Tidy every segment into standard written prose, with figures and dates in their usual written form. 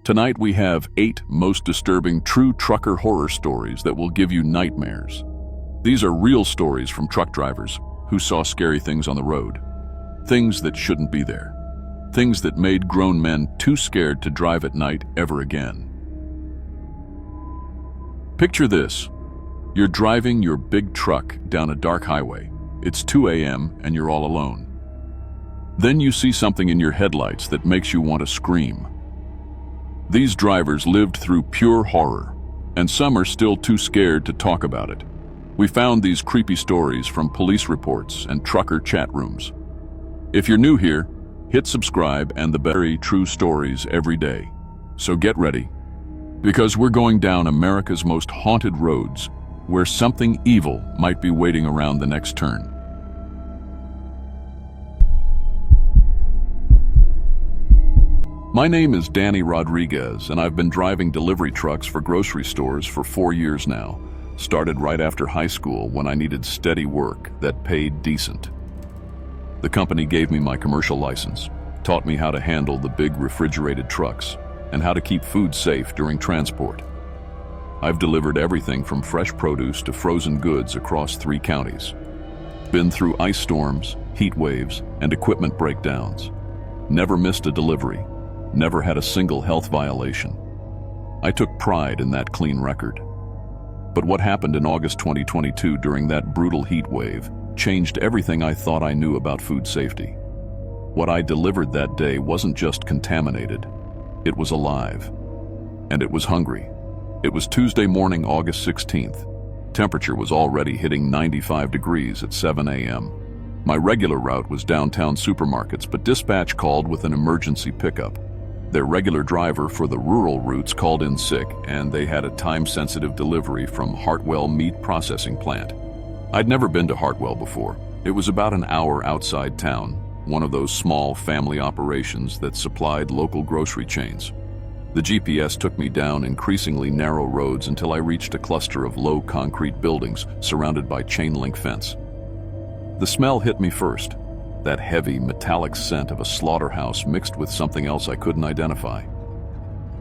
Tonight we have 8 most disturbing true trucker horror stories that will give you nightmares. These are real stories from truck drivers who saw scary things on the road. Things that shouldn't be there. Things that made grown men too scared to drive at night ever again. Picture this. You're driving your big truck down a dark highway. It's 2 a.m. and you're all alone. Then you see something in your headlights that makes you want to scream. These drivers lived through pure horror, and some are still too scared to talk about it. We found these creepy stories from police reports and trucker chat rooms. If you're new here, hit subscribe and the very true stories every day. So get ready, because we're going down America's most haunted roads where something evil might be waiting around the next turn. My name is Danny Rodriguez, and I've been driving delivery trucks for grocery stores for 4 years now. Started right after high school when I needed steady work that paid decent. The company gave me my commercial license, taught me how to handle the big refrigerated trucks, and how to keep food safe during transport. I've delivered everything from fresh produce to frozen goods across 3 counties. Been through ice storms, heat waves, and equipment breakdowns. Never missed a delivery. Never had a single health violation. I took pride in that clean record. But what happened in August 2022 during that brutal heat wave changed everything I thought I knew about food safety. What I delivered that day wasn't just contaminated. It was alive. And it was hungry. It was Tuesday morning, August 16th. Temperature was already hitting 95 degrees at 7 a.m. My regular route was downtown supermarkets, but dispatch called with an emergency pickup. Their regular driver for the rural routes called in sick, and they had a time-sensitive delivery from Hartwell Meat Processing Plant. I'd never been to Hartwell before. It was about an hour outside town, one of those small family operations that supplied local grocery chains. The GPS took me down increasingly narrow roads until I reached a cluster of low concrete buildings surrounded by chain-link fence. The smell hit me first. That heavy, metallic scent of a slaughterhouse mixed with something else I couldn't identify.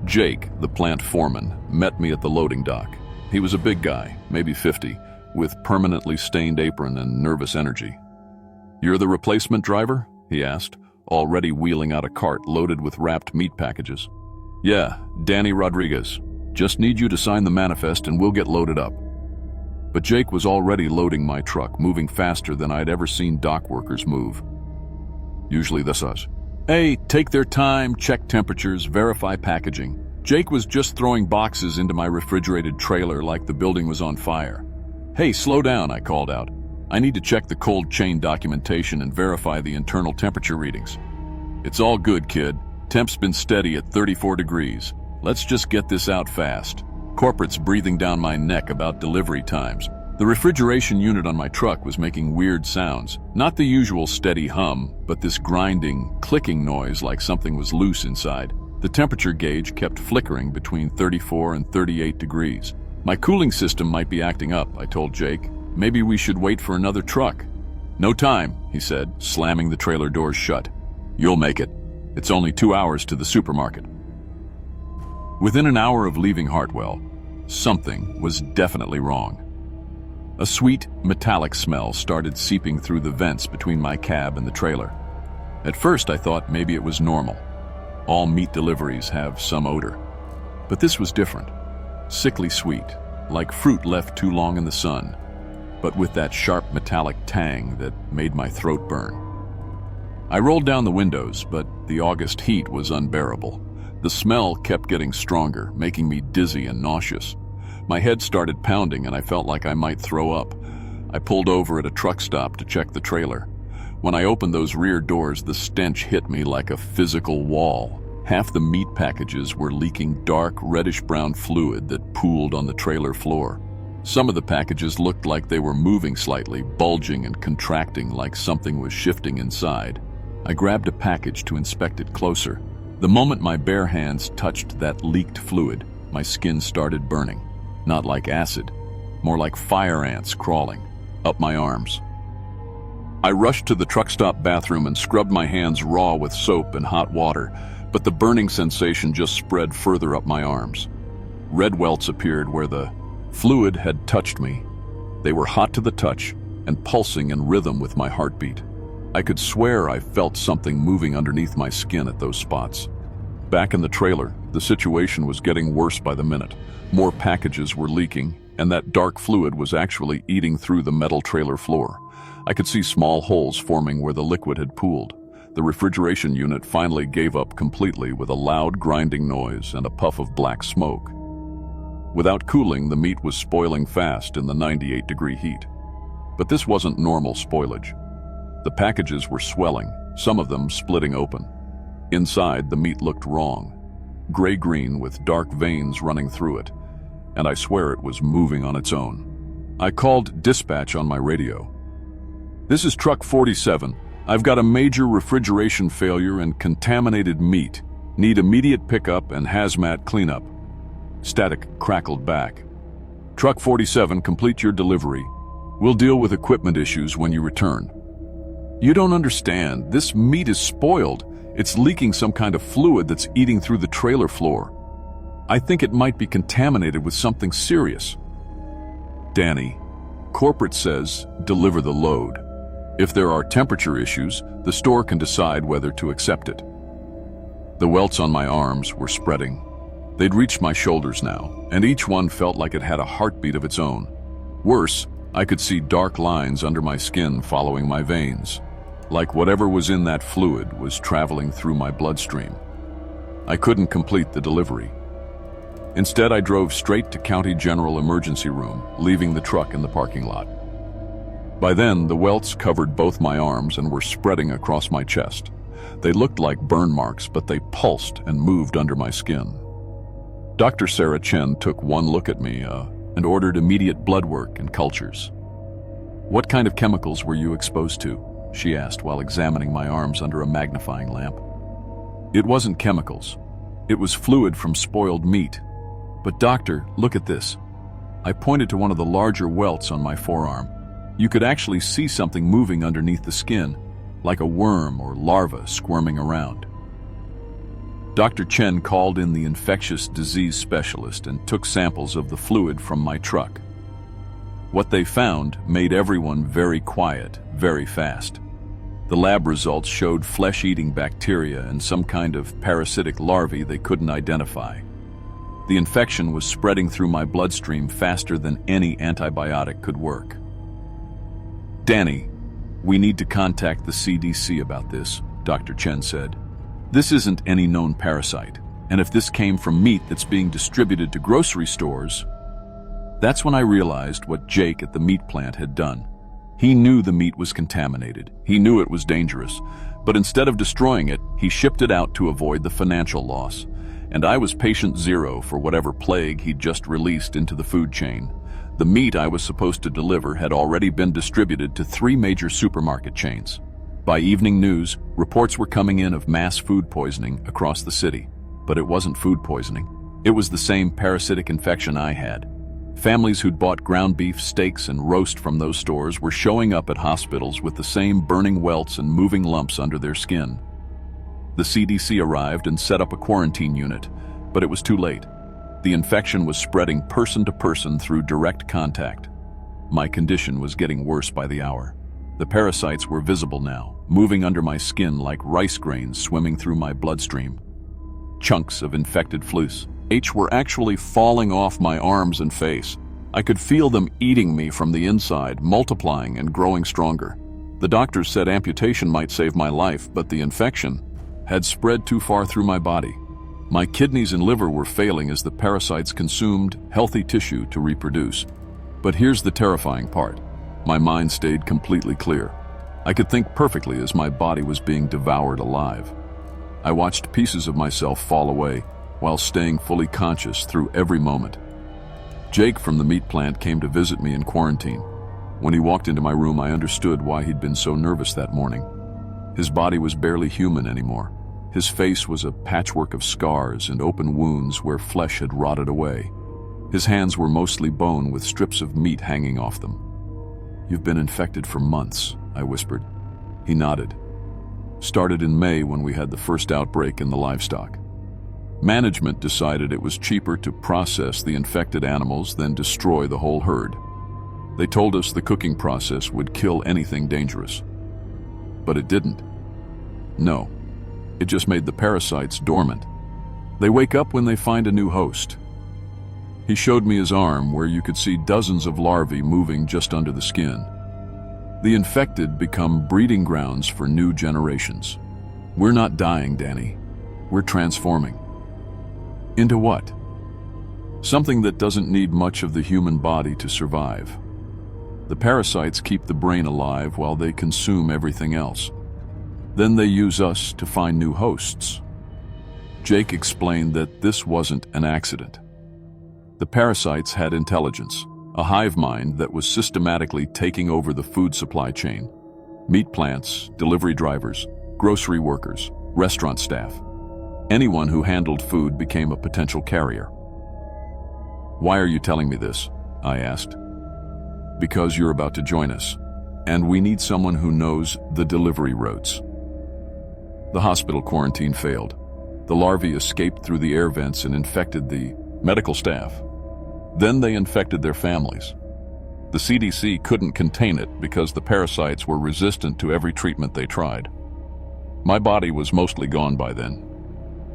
Jake, the plant foreman, met me at the loading dock. He was a big guy, maybe 50, with permanently stained apron and nervous energy. "You're the replacement driver?" he asked, already wheeling out a cart loaded with wrapped meat packages. "Yeah, Danny Rodriguez. Just need you to sign the manifest and we'll get loaded up." But Jake was already loading my truck, moving faster than I'd ever seen dock workers move. Usually this us. "Hey, take their time, check temperatures, verify packaging." Jake was just throwing boxes into my refrigerated trailer like the building was on fire. "Hey, slow down," I called out. "I need to check the cold chain documentation and verify the internal temperature readings." "It's all good, kid. Temp's been steady at 34 degrees. Let's just get this out fast." Corporate's breathing down my neck about delivery times. The refrigeration unit on my truck was making weird sounds. Not the usual steady hum, but this grinding, clicking noise like something was loose inside. The temperature gauge kept flickering between 34 and 38 degrees. "My cooling system might be acting up," I told Jake. "Maybe we should wait for another truck." "No time," he said, slamming the trailer doors shut. "You'll make it. It's only 2 hours to the supermarket." Within an hour of leaving Hartwell, something was definitely wrong. A sweet, metallic smell started seeping through the vents between my cab and the trailer. At first I thought maybe it was normal. All meat deliveries have some odor. But this was different. Sickly sweet, like fruit left too long in the sun, but with that sharp metallic tang that made my throat burn. I rolled down the windows, but the August heat was unbearable. The smell kept getting stronger, making me dizzy and nauseous. My head started pounding and I felt like I might throw up. I pulled over at a truck stop to check the trailer. When I opened those rear doors, the stench hit me like a physical wall. Half the meat packages were leaking dark, reddish-brown fluid that pooled on the trailer floor. Some of the packages looked like they were moving slightly, bulging and contracting like something was shifting inside. I grabbed a package to inspect it closer. The moment my bare hands touched that leaked fluid, my skin started burning. Not like acid, more like fire ants crawling up my arms. I rushed to the truck stop bathroom and scrubbed my hands raw with soap and hot water, but the burning sensation just spread further up my arms. Red welts appeared where the fluid had touched me. They were hot to the touch and pulsing in rhythm with my heartbeat. I could swear I felt something moving underneath my skin at those spots. Back in the trailer, the situation was getting worse by the minute. More packages were leaking, and that dark fluid was actually eating through the metal trailer floor. I could see small holes forming where the liquid had pooled. The refrigeration unit finally gave up completely with a loud grinding noise and a puff of black smoke. Without cooling, the meat was spoiling fast in the 98-degree heat. But this wasn't normal spoilage. The packages were swelling, some of them splitting open. Inside, the meat looked wrong, gray-green with dark veins running through it, and I swear it was moving on its own. I called dispatch on my radio. "This is Truck 47. I've got a major refrigeration failure and contaminated meat. Need immediate pickup and hazmat cleanup." Static crackled back. "Truck 47, complete your delivery. We'll deal with equipment issues when you return." "You don't understand. This meat is spoiled. It's leaking some kind of fluid that's eating through the trailer floor. I think it might be contaminated with something serious." "Danny, corporate says deliver the load. If there are temperature issues, the store can decide whether to accept it." The welts on my arms were spreading. They'd reached my shoulders now, and each one felt like it had a heartbeat of its own. Worse, I could see dark lines under my skin following my veins, like whatever was in that fluid was traveling through my bloodstream. I couldn't complete the delivery. Instead, I drove straight to County General Emergency Room, leaving the truck in the parking lot. By then, the welts covered both my arms and were spreading across my chest. They looked like burn marks, but they pulsed and moved under my skin. Dr. Sarah Chen took one look at me and ordered immediate blood work and cultures. "What kind of chemicals were you exposed to?" she asked while examining my arms under a magnifying lamp. "It wasn't chemicals. It was fluid from spoiled meat. But doctor, look at this." I pointed to one of the larger welts on my forearm. You could actually see something moving underneath the skin, like a worm or larva squirming around. Dr. Chen called in the infectious disease specialist and took samples of the fluid from my truck. What they found made everyone very quiet, very fast. The lab results showed flesh-eating bacteria and some kind of parasitic larvae they couldn't identify. The infection was spreading through my bloodstream faster than any antibiotic could work. "Danny, we need to contact the CDC about this," Dr. Chen said. "This isn't any known parasite, and if this came from meat that's being distributed to grocery stores..." That's when I realized what Jake at the meat plant had done. He knew the meat was contaminated. He knew it was dangerous. But instead of destroying it, he shipped it out to avoid the financial loss. And I was patient zero for whatever plague he'd just released into the food chain. The meat I was supposed to deliver had already been distributed to 3 major supermarket chains. By evening news, reports were coming in of mass food poisoning across the city. But it wasn't food poisoning. It was the same parasitic infection I had. Families who'd bought ground beef, steaks, and roast from those stores were showing up at hospitals with the same burning welts and moving lumps under their skin. The CDC arrived and set up a quarantine unit, but it was too late. The infection was spreading person to person through direct contact. My condition was getting worse by the hour. The parasites were visible now, moving under my skin like rice grains swimming through my bloodstream. Chunks of infected flesh were actually falling off my arms and face. I could feel them eating me from the inside, multiplying and growing stronger. The doctors said amputation might save my life, but the infection had spread too far through my body. My kidneys and liver were failing as the parasites consumed healthy tissue to reproduce. But here's the terrifying part. My mind stayed completely clear. I could think perfectly as my body was being devoured alive. I watched pieces of myself fall away while staying fully conscious through every moment. Jake from the meat plant came to visit me in quarantine. When he walked into my room, I understood why he'd been so nervous that morning. His body was barely human anymore. His face was a patchwork of scars and open wounds where flesh had rotted away. His hands were mostly bone with strips of meat hanging off them. "You've been infected for months," I whispered. He nodded. Started in May when we had the first outbreak in the livestock. Management decided it was cheaper to process the infected animals than destroy the whole herd. They told us the cooking process would kill anything dangerous. But it didn't. No, it just made the parasites dormant. They wake up when they find a new host. He showed me his arm where you could see dozens of larvae moving just under the skin. The infected become breeding grounds for new generations. We're not dying, Danny. We're transforming. Into what? Something that doesn't need much of the human body to survive. The parasites keep the brain alive while they consume everything else. Then they use us to find new hosts. Jake explained that this wasn't an accident. The parasites had intelligence, a hive mind that was systematically taking over the food supply chain. Meat plants, delivery drivers, grocery workers, restaurant staff. Anyone who handled food became a potential carrier. "Why are you telling me this?" I asked. "Because you're about to join us, and we need someone who knows the delivery routes." The hospital quarantine failed. The larvae escaped through the air vents and infected the medical staff. Then they infected their families. The CDC couldn't contain it because the parasites were resistant to every treatment they tried. My body was mostly gone by then.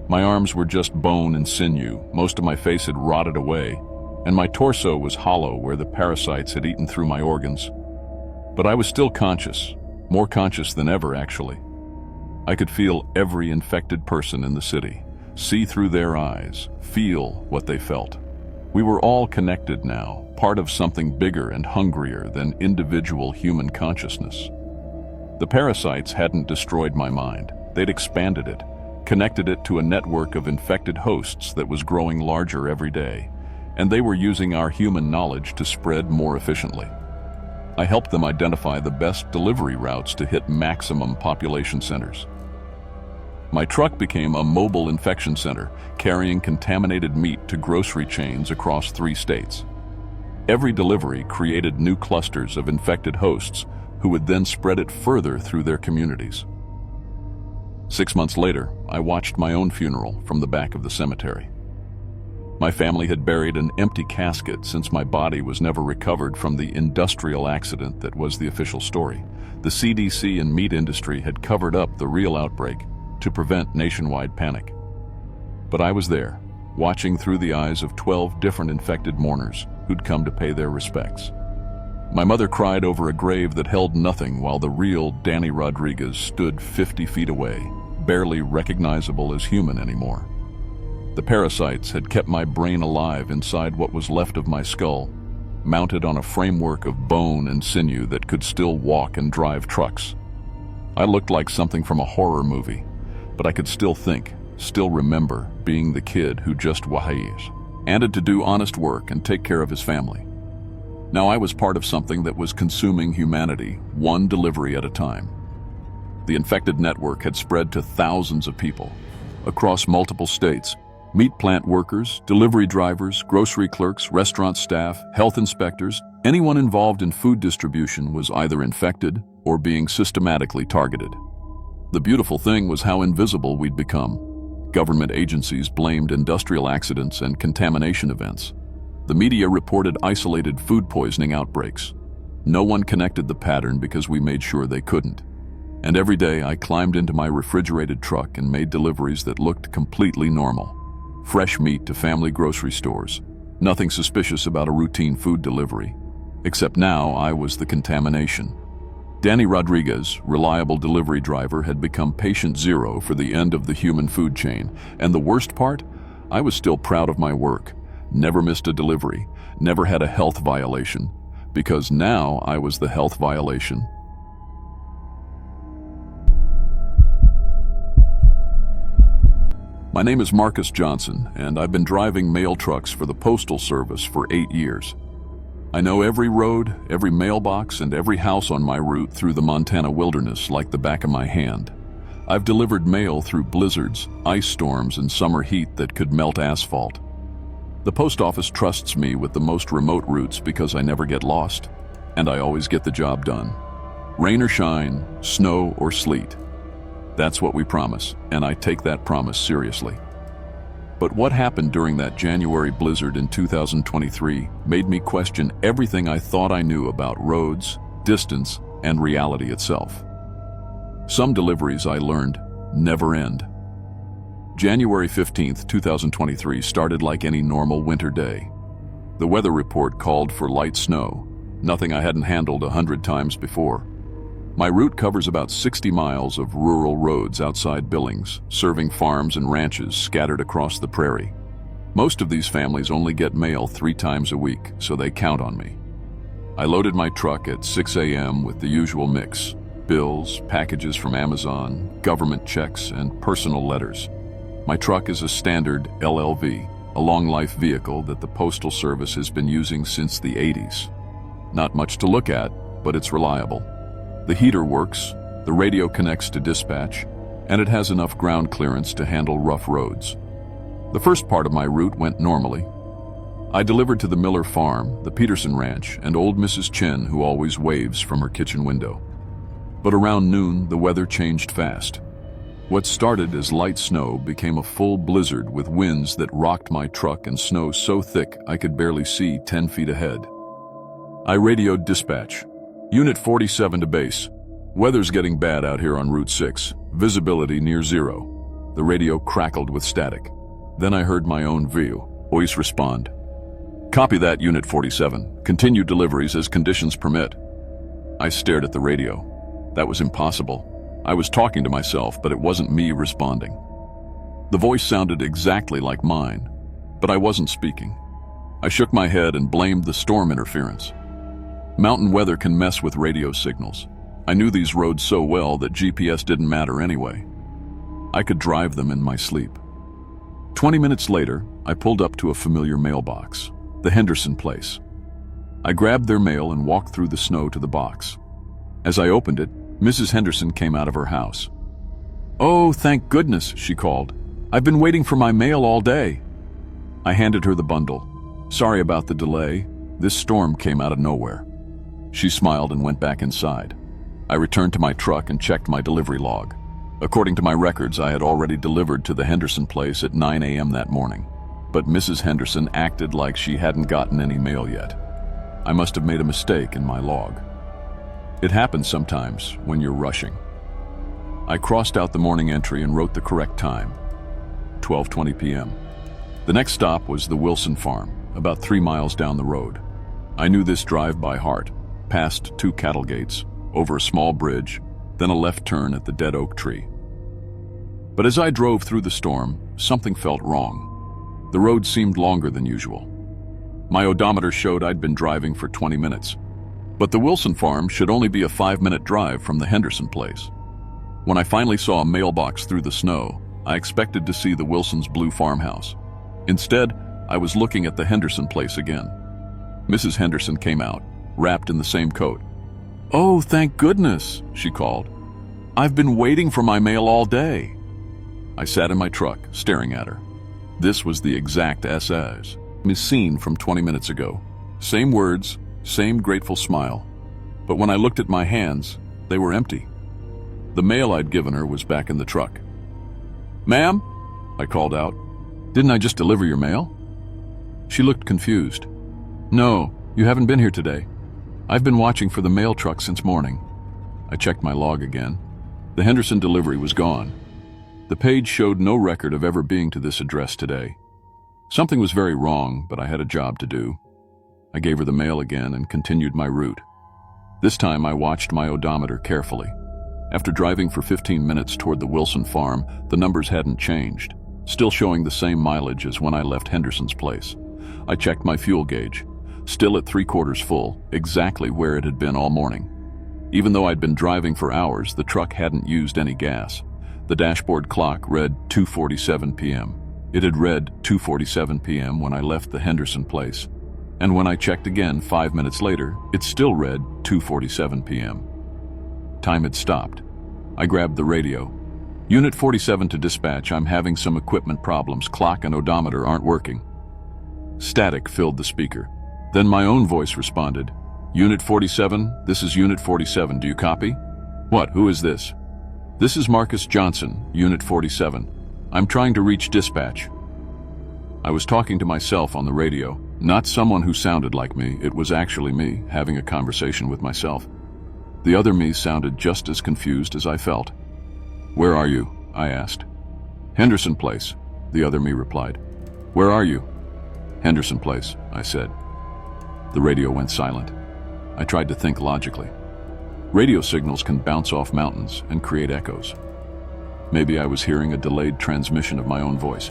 My arms were just bone and sinew, most of my face had rotted away, and my torso was hollow where the parasites had eaten through my organs. But I was still conscious, more conscious than ever actually. I could feel every infected person in the city, see through their eyes, feel what they felt. We were all connected now, part of something bigger and hungrier than individual human consciousness. The parasites hadn't destroyed my mind, they'd expanded it, connected it to a network of infected hosts that was growing larger every day, and they were using our human knowledge to spread more efficiently. I helped them identify the best delivery routes to hit maximum population centers. My truck became a mobile infection center, carrying contaminated meat to grocery chains across 3 states. Every delivery created new clusters of infected hosts who would then spread it further through their communities. 6 months later, I watched my own funeral from the back of the cemetery. My family had buried an empty casket since my body was never recovered from the industrial accident that was the official story. The CDC and meat industry had covered up the real outbreak to prevent nationwide panic. But I was there, watching through the eyes of 12 different infected mourners who'd come to pay their respects. My mother cried over a grave that held nothing while the real Danny Rodriguez stood 50 feet away, barely recognizable as human anymore. The parasites had kept my brain alive inside what was left of my skull, mounted on a framework of bone and sinew that could still walk and drive trucks. I looked like something from a horror movie, but I could still think, still remember being the kid who just wahis, and to do honest work and take care of his family. Now I was part of something that was consuming humanity, one delivery at a time. The infected network had spread to thousands of people, across multiple states. Meat plant workers, delivery drivers, grocery clerks, restaurant staff, health inspectors, anyone involved in food distribution was either infected or being systematically targeted. The beautiful thing was how invisible we'd become. Government agencies blamed industrial accidents and contamination events. The media reported isolated food poisoning outbreaks. No one connected the pattern because we made sure they couldn't. And every day I climbed into my refrigerated truck and made deliveries that looked completely normal. Fresh meat to family grocery stores. Nothing suspicious about a routine food delivery. Except now I was the contamination. Danny Rodriguez, reliable delivery driver, had become patient zero for the end of the human food chain. And the worst part? I was still proud of my work. Never missed a delivery. Never had a health violation. Because now I was the health violation. My name is Marcus Johnson, and I've been driving mail trucks for the Postal Service for 8 years. I know every road, every mailbox, and every house on my route through the Montana wilderness like the back of my hand. I've delivered mail through blizzards, ice storms, and summer heat that could melt asphalt. The post office trusts me with the most remote routes because I never get lost, and I always get the job done. Rain or shine, snow or sleet. That's what we promise, and I take that promise seriously. But what happened during that January blizzard in 2023 made me question everything I thought I knew about roads, distance, and reality itself. Some deliveries, I learned, never end. January 15th, 2023 started like any normal winter day. The weather report called for light snow, nothing I hadn't handled 100 times before. My route covers about 60 miles of rural roads outside Billings, serving farms and ranches scattered across the prairie. Most of these families only get mail 3 times a week, so they count on me. I loaded my truck at 6 a.m. with the usual mix: bills, packages from Amazon, government checks, and personal letters. My truck is a standard LLV, a long-life vehicle that the Postal Service has been using since the 80s. Not much to look at, but it's reliable. The heater works, the radio connects to dispatch, and it has enough ground clearance to handle rough roads. The first part of my route went normally. I delivered to the Miller farm, the Peterson ranch, and old Mrs. Chen, who always waves from her kitchen window. But around noon, the weather changed fast. What started as light snow became a full blizzard with winds that rocked my truck and snow so thick I could barely see 10 feet ahead. I radioed dispatch. Unit 47 to base. Weather's getting bad out here on Route 6. Visibility near zero. The radio crackled with static. Then I heard my own voice respond. Copy that, Unit 47. Continue deliveries as conditions permit. I stared at the radio. That was impossible. I was talking to myself, but it wasn't me responding. The voice sounded exactly like mine, but I wasn't speaking. I shook my head and blamed the storm interference. Mountain weather can mess with radio signals. I knew these roads so well that GPS didn't matter anyway. I could drive them in my sleep. 20 minutes later, I pulled up to a familiar mailbox, the Henderson place. I grabbed their mail and walked through the snow to the box. As I opened it, Mrs. Henderson came out of her house. "Oh, thank goodness," she called. "I've been waiting for my mail all day." I handed her the bundle. "Sorry about the delay. This storm came out of nowhere." She smiled and went back inside. I returned to my truck and checked my delivery log. According to my records, I had already delivered to the Henderson place at 9 a.m. that morning. But Mrs. Henderson acted like she hadn't gotten any mail yet. I must have made a mistake in my log. It happens sometimes when you're rushing. I crossed out the morning entry and wrote the correct time, 12:20 p.m. The next stop was the Wilson farm, about 3 miles down the road. I knew this drive by heart, past 2 cattle gates, over a small bridge, then a left turn at the dead oak tree. But as I drove through the storm, something felt wrong. The road seemed longer than usual. My odometer showed I'd been driving for 20 minutes. But the Wilson farm should only be a 5-minute drive from the Henderson place. When I finally saw a mailbox through the snow, I expected to see the Wilsons' blue farmhouse. Instead, I was looking at the Henderson place again. Mrs. Henderson came out, wrapped in the same coat. "Oh, thank goodness," she called. "I've been waiting for my mail all day." I sat in my truck, staring at her. This was the exact SS scene from 20 minutes ago. Same words, same grateful smile. But when I looked at my hands, they were empty. The mail I'd given her was back in the truck. "Ma'am?" I called out. "Didn't I just deliver your mail?" She looked confused. "No, you haven't been here today. I've been watching for the mail truck since morning." I checked my log again. The Henderson delivery was gone. The page showed no record of ever being to this address today. Something was very wrong, but I had a job to do. I gave her the mail again and continued my route. This time I watched my odometer carefully. After driving for 15 minutes toward the Wilson farm, the numbers hadn't changed, still showing the same mileage as when I left Henderson's place. I checked my fuel gauge, still at 3/4 full, exactly where it had been all morning. Even though I'd been driving for hours, the truck hadn't used any gas. The dashboard clock read 2:47 p.m. It had read 2:47 p.m. when I left the Henderson place. And when I checked again 5 minutes later, it still read 2:47 p.m. Time had stopped. I grabbed the radio. "Unit 47 to dispatch, I'm having some equipment problems. Clock and odometer aren't working." Static filled the speaker. Then my own voice responded. "Unit 47, this is Unit 47, do you copy?" "What, who is this?" This is Marcus Johnson, Unit 47. I'm trying to reach dispatch. I was talking to myself on the radio, not someone who sounded like me. It was actually me, having a conversation with myself. The other me sounded just as confused as I felt. "Where are you?" I asked. "Henderson Place," the other me replied. "Where are you?" "Henderson Place," I said. The radio went silent. I tried to think logically. Radio signals can bounce off mountains and create echoes. Maybe I was hearing a delayed transmission of my own voice,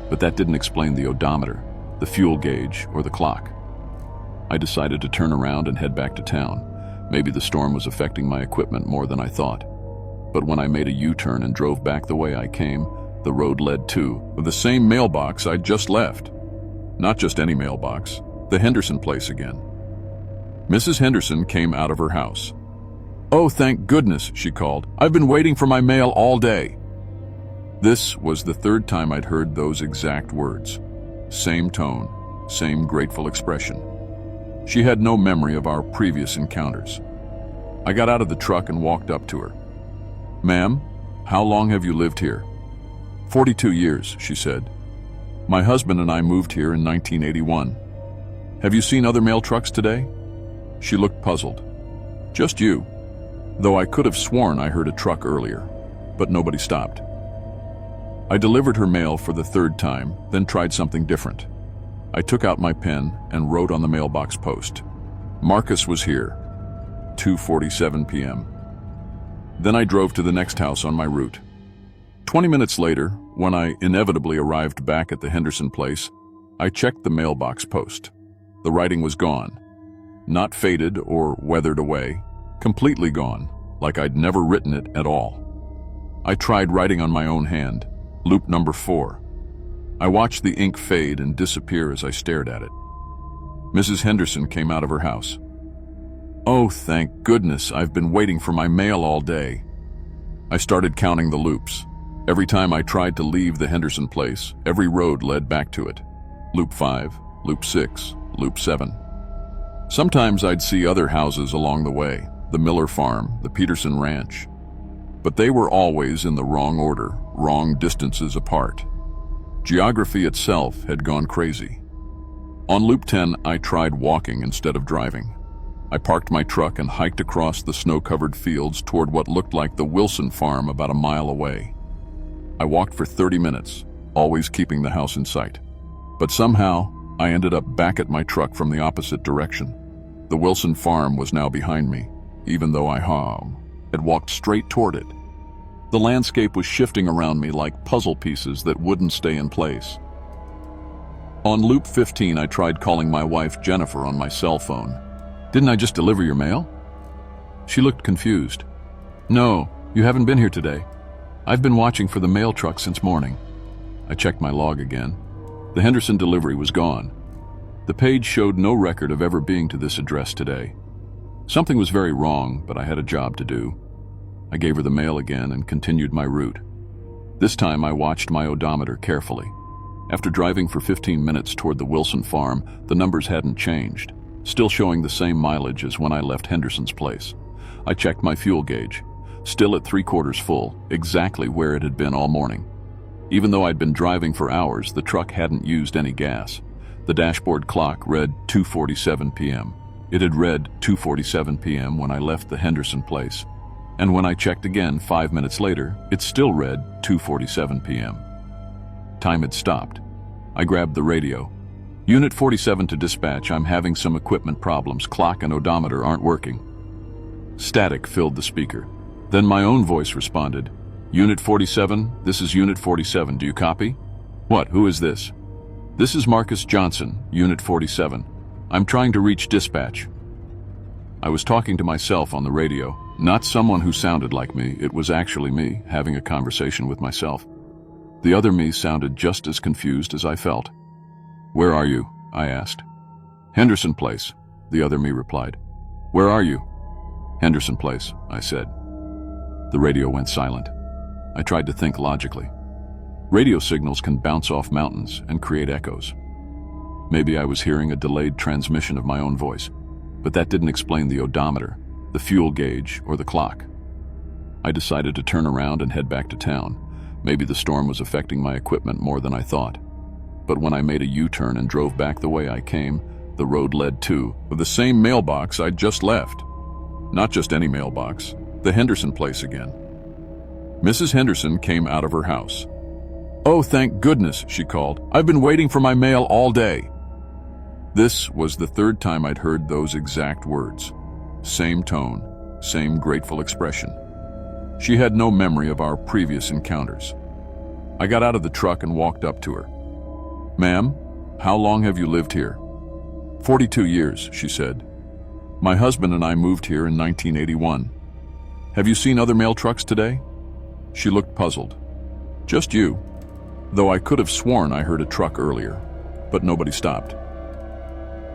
but that didn't explain the odometer, the fuel gauge, or the clock. I decided to turn around and head back to town. Maybe the storm was affecting my equipment more than I thought. But when I made a U-turn and drove back the way I came, the road led to the same mailbox I'd just left. Not just any mailbox, the Henderson Place again. Mrs. Henderson came out of her house. "Oh, thank goodness," she called. "I've been waiting for my mail all day." This was the third time I'd heard those exact words. Same tone, same grateful expression. She had no memory of our previous encounters. I got out of the truck and walked up to her. "Ma'am, how long have you lived here?" 42 years, she said. "My husband and I moved here in 1981. Have you seen other mail trucks today?" She looked puzzled. "Just you. Though I could have sworn I heard a truck earlier, but nobody stopped." I delivered her mail for the third time, then tried something different. I took out my pen and wrote on the mailbox post. Marcus was here, 2:47 p.m. Then I drove to the next house on my route. 20 minutes later, when I inevitably arrived back at the Henderson Place, I checked the mailbox post. The writing was gone. Not faded or weathered away, completely gone, like I'd never written it at all. I tried writing on my own hand, loop number 4. I watched the ink fade and disappear as I stared at it. Mrs. Henderson came out of her house. "Oh, thank goodness, I've been waiting for my mail all day." I started counting the loops. Every time I tried to leave the Henderson Place, every road led back to it. Loop 5, loop 6, loop 7. Sometimes I'd see other houses along the way, the Miller Farm, the Peterson Ranch. But they were always in the wrong order, wrong distances apart. Geography itself had gone crazy. On Loop 10, I tried walking instead of driving. I parked my truck and hiked across the snow-covered fields toward what looked like the Wilson Farm about a mile away. I walked for 30 minutes, always keeping the house in sight. But somehow, I ended up back at my truck from the opposite direction. The Wilson Farm was now behind me, even though I had walked straight toward it. The landscape was shifting around me like puzzle pieces that wouldn't stay in place. On Loop 15, I tried calling my wife Jennifer on my cell phone. "Didn't I just deliver your mail?" She looked confused. "No, you haven't been here today. I've been watching for the mail truck since morning." I checked my log again. The Henderson delivery was gone. The page showed no record of ever being to this address today. Something was very wrong, but I had a job to do. I gave her the mail again and continued my route. This time I watched my odometer carefully. After driving for 15 minutes toward the Wilson Farm, the numbers hadn't changed, still showing the same mileage as when I left Henderson's Place. I checked my fuel gauge, still at 3/4 full, exactly where it had been all morning. Even though I'd been driving for hours, the truck hadn't used any gas. The dashboard clock read 2:47 p.m. It had read 2:47 p.m. when I left the Henderson Place. And when I checked again 5 minutes later, it still read 2:47 p.m. Time had stopped. I grabbed the radio. "Unit 47 to dispatch, I'm having some equipment problems. Clock and odometer aren't working." Static filled the speaker. Then my own voice responded. "Unit 47, this is Unit 47, do you copy?" "What, who is this?" "This is Marcus Johnson, Unit 47. I'm trying to reach dispatch." I was talking to myself on the radio, not someone who sounded like me. It was actually me, having a conversation with myself. The other me sounded just as confused as I felt. "Where are you?" I asked. "Henderson Place," the other me replied. "Where are you?" "Henderson Place," I said. The radio went silent. I tried to think logically. Radio signals can bounce off mountains and create echoes. Maybe I was hearing a delayed transmission of my own voice, but that didn't explain the odometer, the fuel gauge, or the clock. I decided to turn around and head back to town. Maybe the storm was affecting my equipment more than I thought. But when I made a U-turn and drove back the way I came, the road led to the same mailbox I'd just left. Not just any mailbox, the Henderson place again. Mrs. Henderson came out of her house. "Oh, thank goodness," she called. "I've been waiting for my mail all day." This was the third time I'd heard those exact words. Same tone, same grateful expression. She had no memory of our previous encounters. I got out of the truck and walked up to her. "Ma'am, how long have you lived here?" 42 years, she said. "My husband and I moved here in 1981. Have you seen other mail trucks today?" She looked puzzled. "Just you, though I could have sworn I heard a truck earlier, but nobody stopped."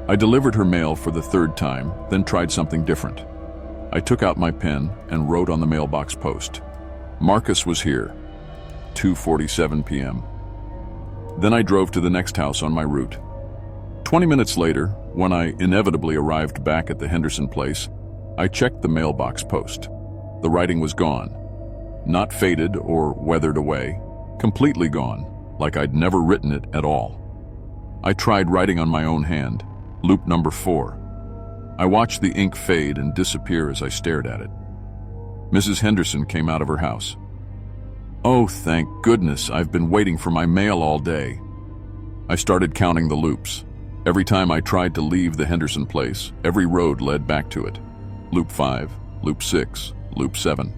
I delivered her mail for the third time, then tried something different. I took out my pen and wrote on the mailbox post, "Marcus was here, 2:47 p.m. Then I drove to the next house on my route. 20 minutes later, when I inevitably arrived back at the Henderson place, I checked the mailbox post. The writing was gone. Not faded or weathered away, completely gone, like I'd never written it at all. I tried writing on my own hand, loop number 4. I watched the ink fade and disappear as I stared at it. Mrs. Henderson came out of her house. "Oh, thank goodness, I've been waiting for my mail all day." I started counting the loops. Every time I tried to leave the Henderson place, every road led back to it. Loop 5, loop 6, loop 7.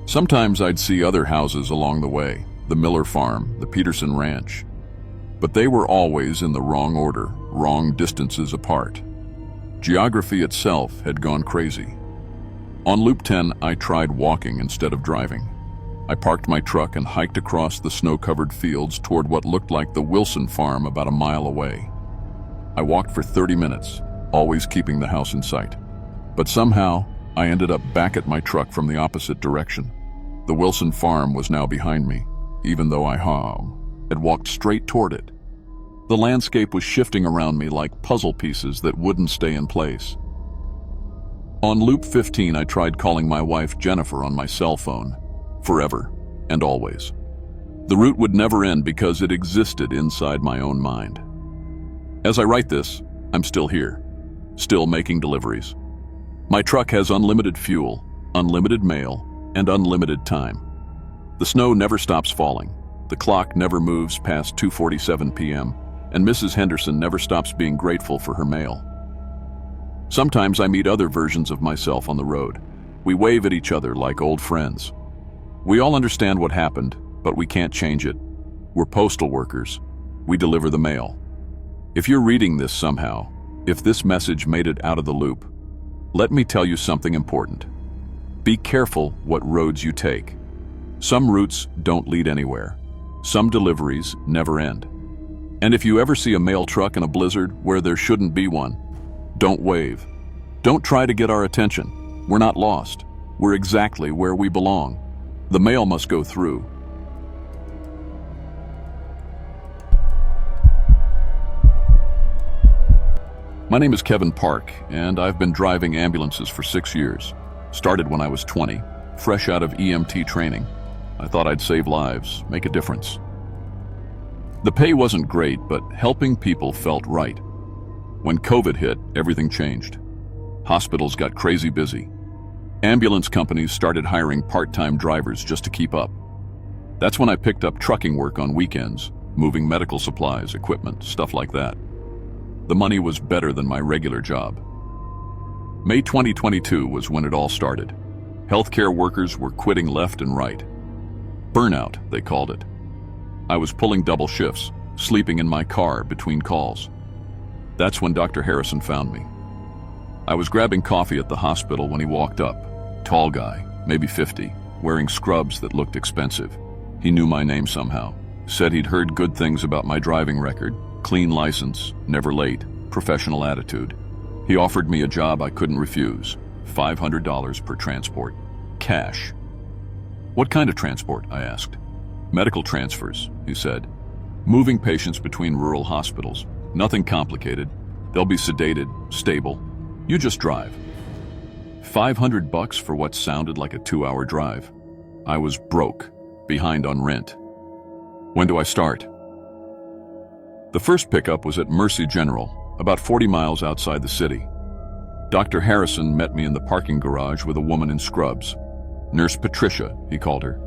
Sometimes I'd see other houses along the way, the Miller farm, the Peterson ranch. But they were always in the wrong order, wrong distances apart. Geography itself had gone crazy. On loop 10, I tried walking instead of driving. I parked my truck and hiked across the snow-covered fields toward what looked like the Wilson farm about a mile away. I walked for 30 minutes, always keeping the house in sight. But somehow, I ended up back at my truck from the opposite direction. The Wilson farm was now behind me, even though I had walked straight toward it. The landscape was shifting around me like puzzle pieces that wouldn't stay in place. On loop 15, I tried calling my wife Jennifer on my cell phone, forever and always. The route would never end because it existed inside my own mind. As I write this, I'm still here, still making deliveries. My truck has unlimited fuel, unlimited mail, and unlimited time. The snow never stops falling. The clock never moves past 2:47 p.m., and Mrs. Henderson never stops being grateful for her mail. Sometimes I meet other versions of myself on the road. We wave at each other like old friends. We all understand what happened, but we can't change it. We're postal workers. We deliver the mail. If you're reading this somehow, if this message made it out of the loop, let me tell you something important. Be careful what roads you take. Some routes don't lead anywhere. Some deliveries never end. And if you ever see a mail truck in a blizzard where there shouldn't be one, don't wave. Don't try to get our attention. We're not lost. We're exactly where we belong. The mail must go through. My name is Kevin Park, and I've been driving ambulances for 6 years. Started when I was 20, fresh out of EMT training. I thought I'd save lives, make a difference. The pay wasn't great, but helping people felt right. When COVID hit, everything changed. Hospitals got crazy busy. Ambulance companies started hiring part-time drivers just to keep up. That's when I picked up trucking work on weekends, moving medical supplies, equipment, stuff like that. The money was better than my regular job. May 2022 was when it all started. Healthcare workers were quitting left and right. Burnout, they called it. I was pulling double shifts, sleeping in my car between calls. That's when Dr. Harrison found me. I was grabbing coffee at the hospital when he walked up. Tall guy, maybe 50, wearing scrubs that looked expensive. He knew my name somehow. Said he'd heard good things about my driving record, clean license, never late, professional attitude. He offered me a job I couldn't refuse, $500 per transport, cash. What kind of transport? I asked. Medical transfers, he said. Moving patients between rural hospitals. Nothing complicated. They'll be sedated, stable. You just drive. $500 for what sounded like a 2-hour drive. I was broke, behind on rent. When do I start? The first pickup was at Mercy General, about 40 miles outside the city. Dr. Harrison met me in the parking garage with a woman in scrubs. Nurse Patricia, he called her.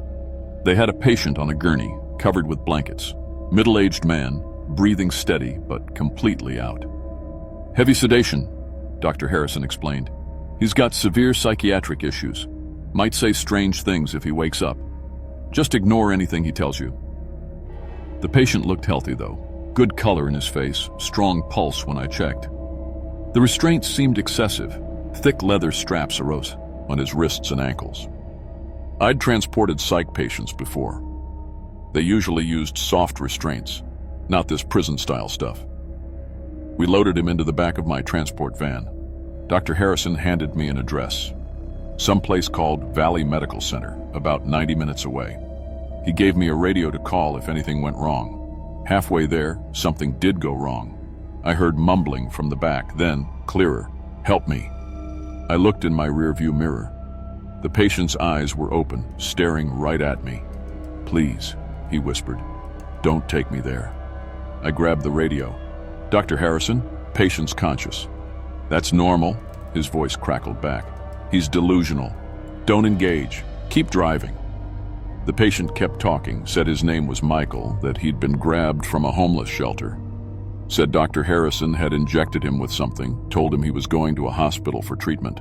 They had a patient on a gurney, covered with blankets. Middle-aged man, breathing steady but completely out. Heavy sedation, Dr. Harrison explained. He's got severe psychiatric issues. Might say strange things if he wakes up. Just ignore anything he tells you. The patient looked healthy, though. Good color in his face, strong pulse when I checked. The restraints seemed excessive. Thick leather straps arose on his wrists and ankles. I'd transported psych patients before. They usually used soft restraints, not this prison-style stuff. We loaded him into the back of my transport van. Dr. Harrison handed me an address. Some place called Valley Medical Center, about 90 minutes away. He gave me a radio to call if anything went wrong. Halfway there, something did go wrong. I heard mumbling from the back, then, clearer, "Help me." I looked in my rearview mirror. The patient's eyes were open, staring right at me. "Please," he whispered, "don't take me there." I grabbed the radio. "Dr. Harrison, patient's conscious." "That's normal," his voice crackled back. "He's delusional. Don't engage. Keep driving." The patient kept talking, said his name was Michael, that he'd been grabbed from a homeless shelter. Said Dr. Harrison had injected him with something, told him he was going to a hospital for treatment.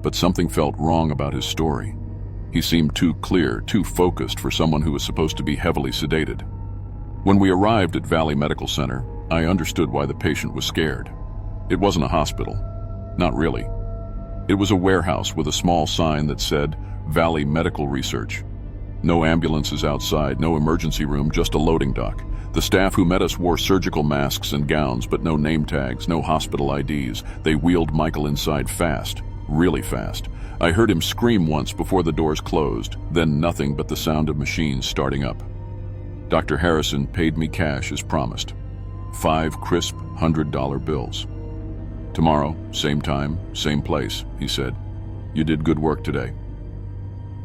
But something felt wrong about his story. He seemed too clear, too focused for someone who was supposed to be heavily sedated. When we arrived at Valley Medical Center, I understood why the patient was scared. It wasn't a hospital. Not really. It was a warehouse with a small sign that said, Valley Medical Research. No ambulances outside, no emergency room, just a loading dock. The staff who met us wore surgical masks and gowns, but no name tags, no hospital IDs. They wheeled Michael inside fast, really fast. I heard him scream once before the doors closed, then nothing but the sound of machines starting up. Dr. Harrison paid me cash as promised. 5 crisp $100 bills. "Tomorrow, same time, same place," he said. "You did good work today."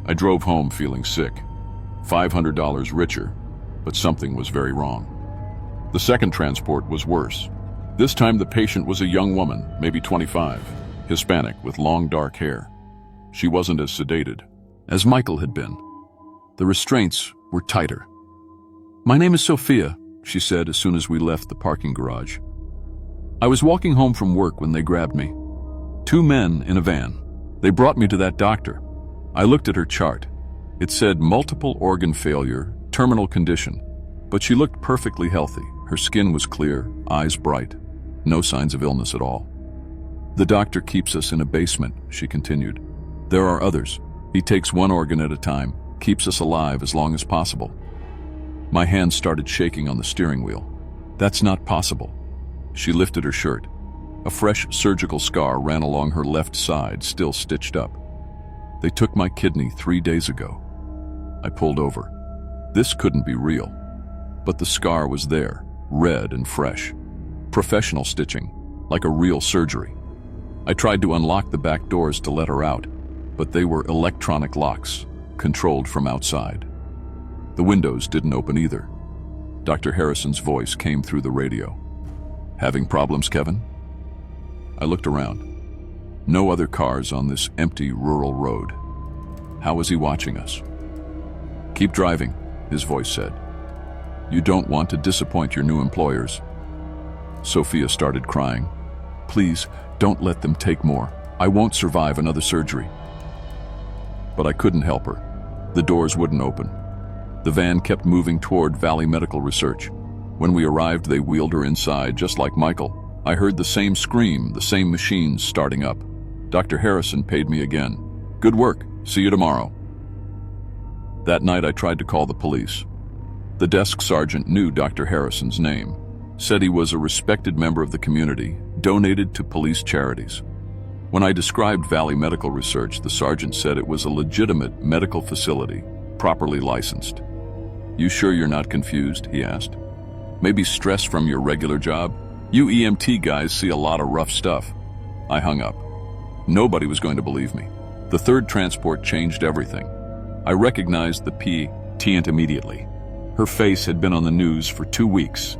I drove home feeling sick. $500 richer, but something was very wrong. The second transport was worse. This time the patient was a young woman, maybe 25, Hispanic with long dark hair. She wasn't as sedated as Michael had been. The restraints were tighter. "My name is Sophia," she said as soon as we left the parking garage. "I was walking home from work when they grabbed me. 2 men in a van. They brought me to that doctor. I looked at her chart. It said multiple organ failure, terminal condition, but she looked perfectly healthy. Her skin was clear, eyes bright, no signs of illness at all. The doctor keeps us in a basement," she continued. "There are others. He takes 1 organ at a time, keeps us alive as long as possible." My hands started shaking on the steering wheel. "That's not possible." She lifted her shirt. A fresh surgical scar ran along her left side, still stitched up. "They took my kidney 3 days ago." I pulled over. This couldn't be real. But the scar was there, red and fresh. Professional stitching, like a real surgery. I tried to unlock the back doors to let her out, but they were electronic locks, controlled from outside. The windows didn't open either. Dr. Harrison's voice came through the radio. "Having problems, Kevin?" I looked around. No other cars on this empty rural road. How was he watching us? "Keep driving," his voice said. "You don't want to disappoint your new employers." Sophia started crying. "Please, don't let them take more. I won't survive another surgery." But I couldn't help her. The doors wouldn't open. The van kept moving toward Valley Medical Research. When we arrived, they wheeled her inside, just like Michael. I heard the same scream, the same machines starting up. Dr. Harrison paid me again. "Good work. See you tomorrow." That night I tried to call the police. The desk sergeant knew Dr. Harrison's name, said he was a respected member of the community, donated to police charities. When I described Valley Medical Research, the sergeant said it was a legitimate medical facility, properly licensed. "You sure you're not confused?" he asked. "Maybe stress from your regular job? You EMT guys see a lot of rough stuff." I hung up. Nobody was going to believe me. The third transport changed everything. I recognized the PT immediately. Her face had been on the news for 2 weeks.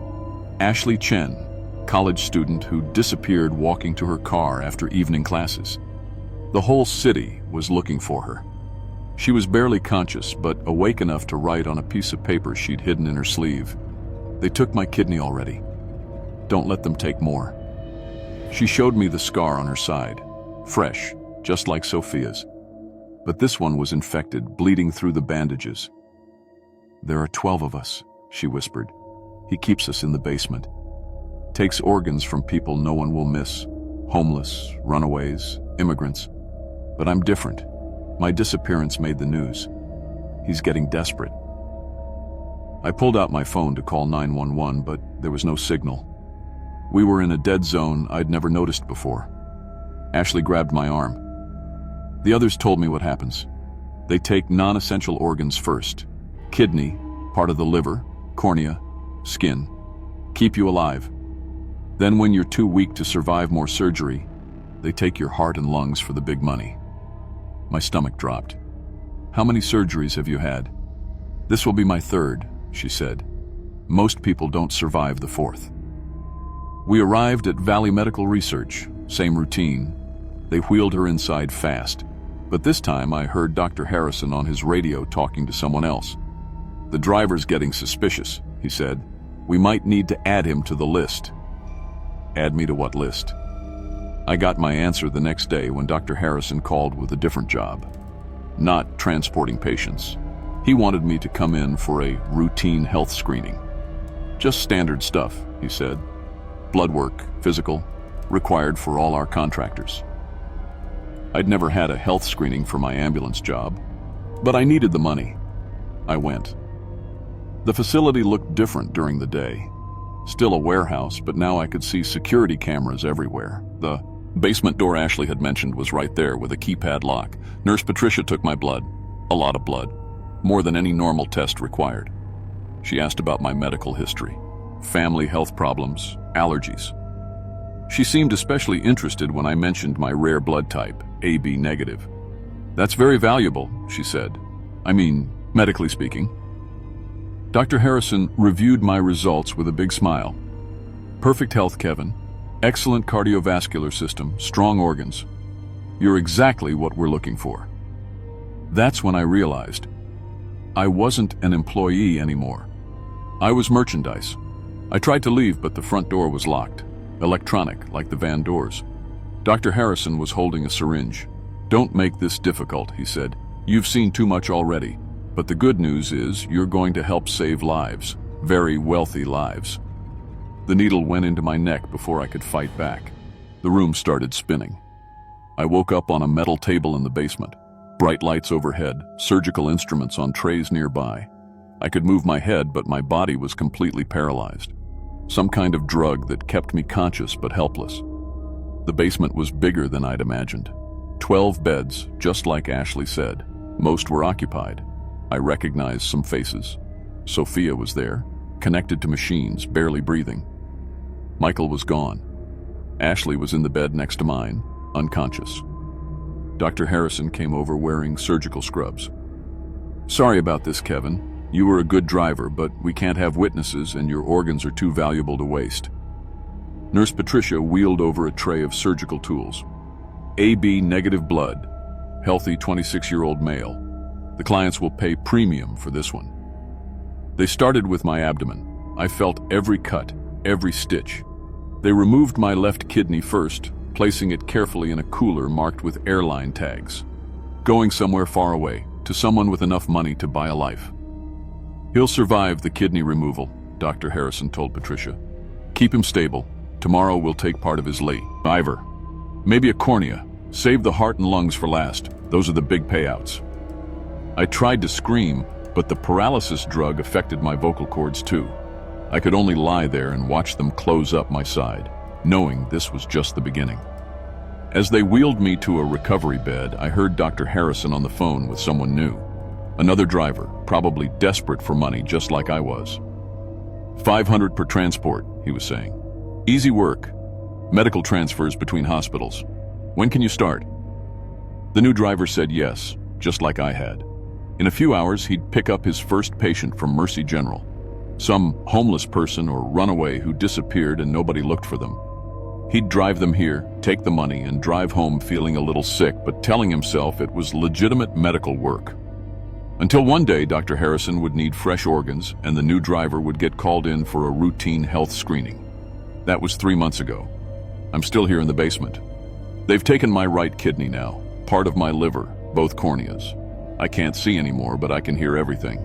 Ashley Chen, college student who disappeared walking to her car after evening classes. The whole city was looking for her. She was barely conscious, but awake enough to write on a piece of paper she'd hidden in her sleeve. "They took my kidney already. Don't let them take more." She showed me the scar on her side, fresh, just like Sophia's. But this one was infected, bleeding through the bandages. "There are 12 of us," she whispered. "He keeps us in the basement. Takes organs from people no one will miss. Homeless, runaways, immigrants. But I'm different. My disappearance made the news. He's getting desperate." I pulled out my phone to call 911, but there was no signal. We were in a dead zone I'd never noticed before. Ashley grabbed my arm. "The others told me what happens. They take non-essential organs first. Kidney, part of the liver, cornea, skin. Keep you alive. Then when you're too weak to survive more surgery, they take your heart and lungs for the big money." My stomach dropped. "How many surgeries have you had?" "This will be my third," she said. "Most people don't survive the fourth." We arrived at Valley Medical Research, same routine. They wheeled her inside fast, but this time I heard Dr. Harrison on his radio talking to someone else. "The driver's getting suspicious," he said. "We might need to add him to the list." Add me to what list? I got my answer the next day when Dr. Harrison called with a different job. Not transporting patients. He wanted me to come in for a routine health screening. "Just standard stuff," he said. "Blood work, physical, required for all our contractors." I'd never had a health screening for my ambulance job, but I needed the money. I went. The facility looked different during the day. Still a warehouse, but now I could see security cameras everywhere. The basement door Ashley had mentioned was right there with a keypad lock. Nurse Patricia took my blood. A lot of blood. More than any normal test required. She asked about my medical history. Family health problems, allergies. She seemed especially interested when I mentioned my rare blood type, AB negative. "That's very valuable," she said. "I mean, medically speaking." Dr. Harrison reviewed my results with a big smile. "Perfect health, Kevin. Excellent cardiovascular system, strong organs. You're exactly what we're looking for." That's when I realized I wasn't an employee anymore. I was merchandise. I tried to leave, but the front door was locked. Electronic, like the van doors. Dr. Harrison was holding a syringe. "Don't make this difficult," he said. "You've seen too much already. But the good news is you're going to help save lives. Very wealthy lives." The needle went into my neck before I could fight back. The room started spinning. I woke up on a metal table in the basement. Bright lights overhead, surgical instruments on trays nearby. I could move my head, but my body was completely paralyzed. Some kind of drug that kept me conscious but helpless. The basement was bigger than I'd imagined. 12 beds, just like Ashley said. Most were occupied. I recognized some faces. Sophia was there, connected to machines, barely breathing. Michael was gone. Ashley was in the bed next to mine, unconscious. Dr. Harrison came over wearing surgical scrubs. "Sorry about this, Kevin. You were a good driver, but we can't have witnesses and your organs are too valuable to waste." Nurse Patricia wheeled over a tray of surgical tools. "AB negative blood, healthy 26-year-old male. The clients will pay premium for this one." They started with my abdomen. I felt every cut, every stitch. They removed my left kidney first, placing it carefully in a cooler marked with airline tags. Going somewhere far away, to someone with enough money to buy a life. "He'll survive the kidney removal," Dr. Harrison told Patricia. "Keep him stable. Tomorrow we'll take part of his liver. Maybe a cornea. Save the heart and lungs for last. Those are the big payouts." I tried to scream, but the paralysis drug affected my vocal cords too. I could only lie there and watch them close up my side, knowing this was just the beginning. As they wheeled me to a recovery bed, I heard Dr. Harrison on the phone with someone new. Another driver, probably desperate for money just like I was. $500 per transport, he was saying. "Easy work. Medical transfers between hospitals. When can you start?" The new driver said yes, just like I had. In a few hours, he'd pick up his first patient from Mercy General, some homeless person or runaway who disappeared and nobody looked for them. He'd drive them here, take the money, and drive home feeling a little sick, but telling himself it was legitimate medical work. Until one day, Dr. Harrison would need fresh organs, and the new driver would get called in for a routine health screening. That was 3 months ago. I'm still here in the basement. They've taken my right kidney now, part of my liver, both corneas. I can't see anymore, but I can hear everything.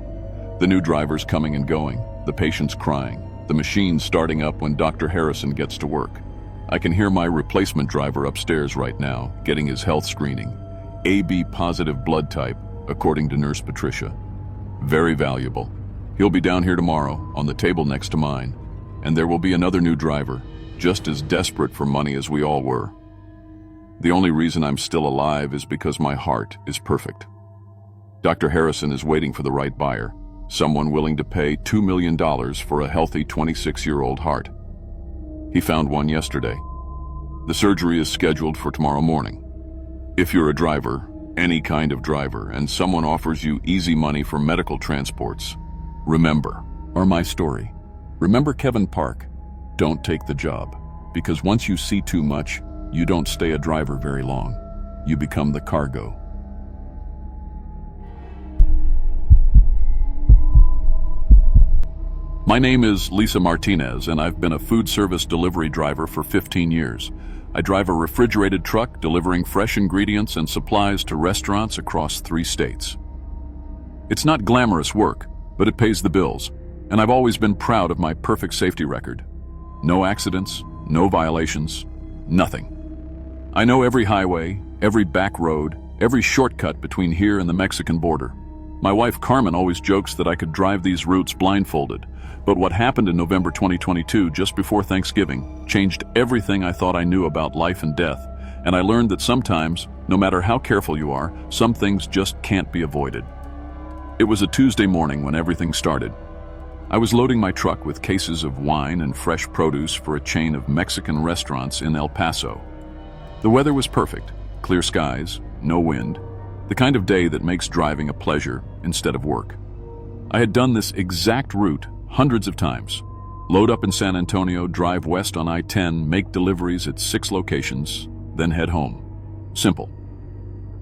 The new driver's coming and going, the patient's crying, the machine starting up when Dr. Harrison gets to work. I can hear my replacement driver upstairs right now, getting his health screening. AB positive blood type, according to Nurse Patricia. Very valuable. He'll be down here tomorrow, on the table next to mine. And there will be another new driver, just as desperate for money as we all were. The only reason I'm still alive is because my heart is perfect. Dr. Harrison is waiting for the right buyer, someone willing to pay $2 million for a healthy 26-year-old heart. He found one yesterday. The surgery is scheduled for tomorrow morning. If you're a driver, any kind of driver, and someone offers you easy money for medical transports, remember, or my story. Remember Kevin Park. Don't take the job, because once you see too much, you don't stay a driver very long. You become the cargo. My name is Lisa Martinez, and I've been a food service delivery driver for 15 years. I drive a refrigerated truck delivering fresh ingredients and supplies to restaurants across 3 states. It's not glamorous work, but it pays the bills, and I've always been proud of my perfect safety record. No accidents, no violations, nothing. I know every highway, every back road, every shortcut between here and the Mexican border. My wife Carmen always jokes that I could drive these routes blindfolded, but what happened in November 2022, just before Thanksgiving, changed everything I thought I knew about life and death, and I learned that sometimes, no matter how careful you are, some things just can't be avoided. It was a Tuesday morning when everything started. I was loading my truck with cases of wine and fresh produce for a chain of Mexican restaurants in El Paso. The weather was perfect, clear skies, no wind, the kind of day that makes driving a pleasure instead of work. I had done this exact route hundreds of times. Load up in San Antonio, drive west on I-10, make deliveries at 6 locations, then head home. Simple.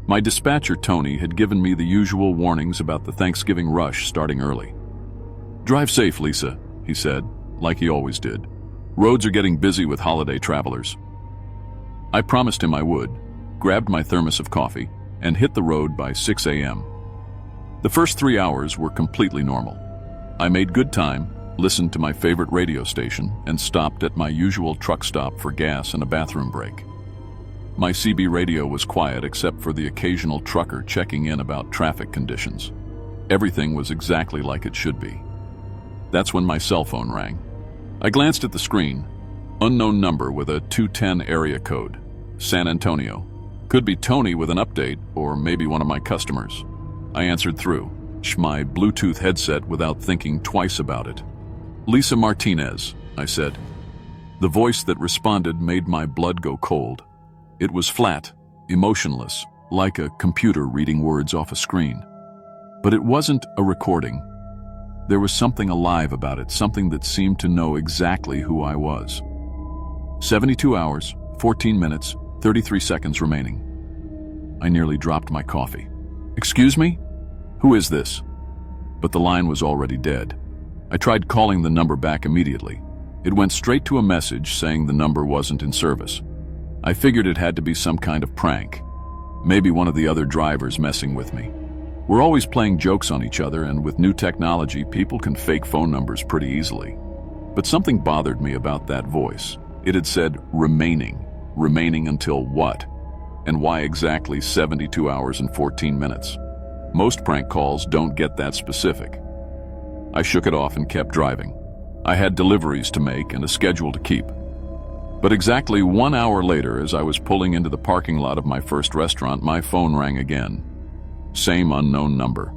My dispatcher, Tony, had given me the usual warnings about the Thanksgiving rush starting early. "Drive safe, Lisa," he said, like he always did. "Roads are getting busy with holiday travelers." I promised him I would, grabbed my thermos of coffee, and hit the road by 6 a.m. The first 3 hours were completely normal. I made good time, listened to my favorite radio station, and stopped at my usual truck stop for gas and a bathroom break. My CB radio was quiet except for the occasional trucker checking in about traffic conditions. Everything was exactly like it should be. That's when my cell phone rang. I glanced at the screen. Unknown number with a 210 area code. San Antonio. Could be Tony with an update, or maybe one of my customers. I answered through my Bluetooth headset without thinking twice about it. "Lisa Martinez," I said. The voice that responded made my blood go cold. It was flat, emotionless, like a computer reading words off a screen. But it wasn't a recording. There was something alive about it, something that seemed to know exactly who I was. 72 hours, 14 minutes, 33 seconds remaining. I nearly dropped my coffee. "Excuse me? Who is this?" But the line was already dead. I tried calling the number back immediately. It went straight to a message saying the number wasn't in service. I figured it had to be some kind of prank. Maybe one of the other drivers messing with me. We're always playing jokes on each other, and with new technology, people can fake phone numbers pretty easily. But something bothered me about that voice. It had said remaining. Remaining until what? And why exactly 72 hours and 14 minutes? Most prank calls don't get that specific. I shook it off and kept driving. I had deliveries to make and a schedule to keep. But exactly 1 hour later, as I was pulling into the parking lot of my first restaurant, my phone rang again. Same unknown number.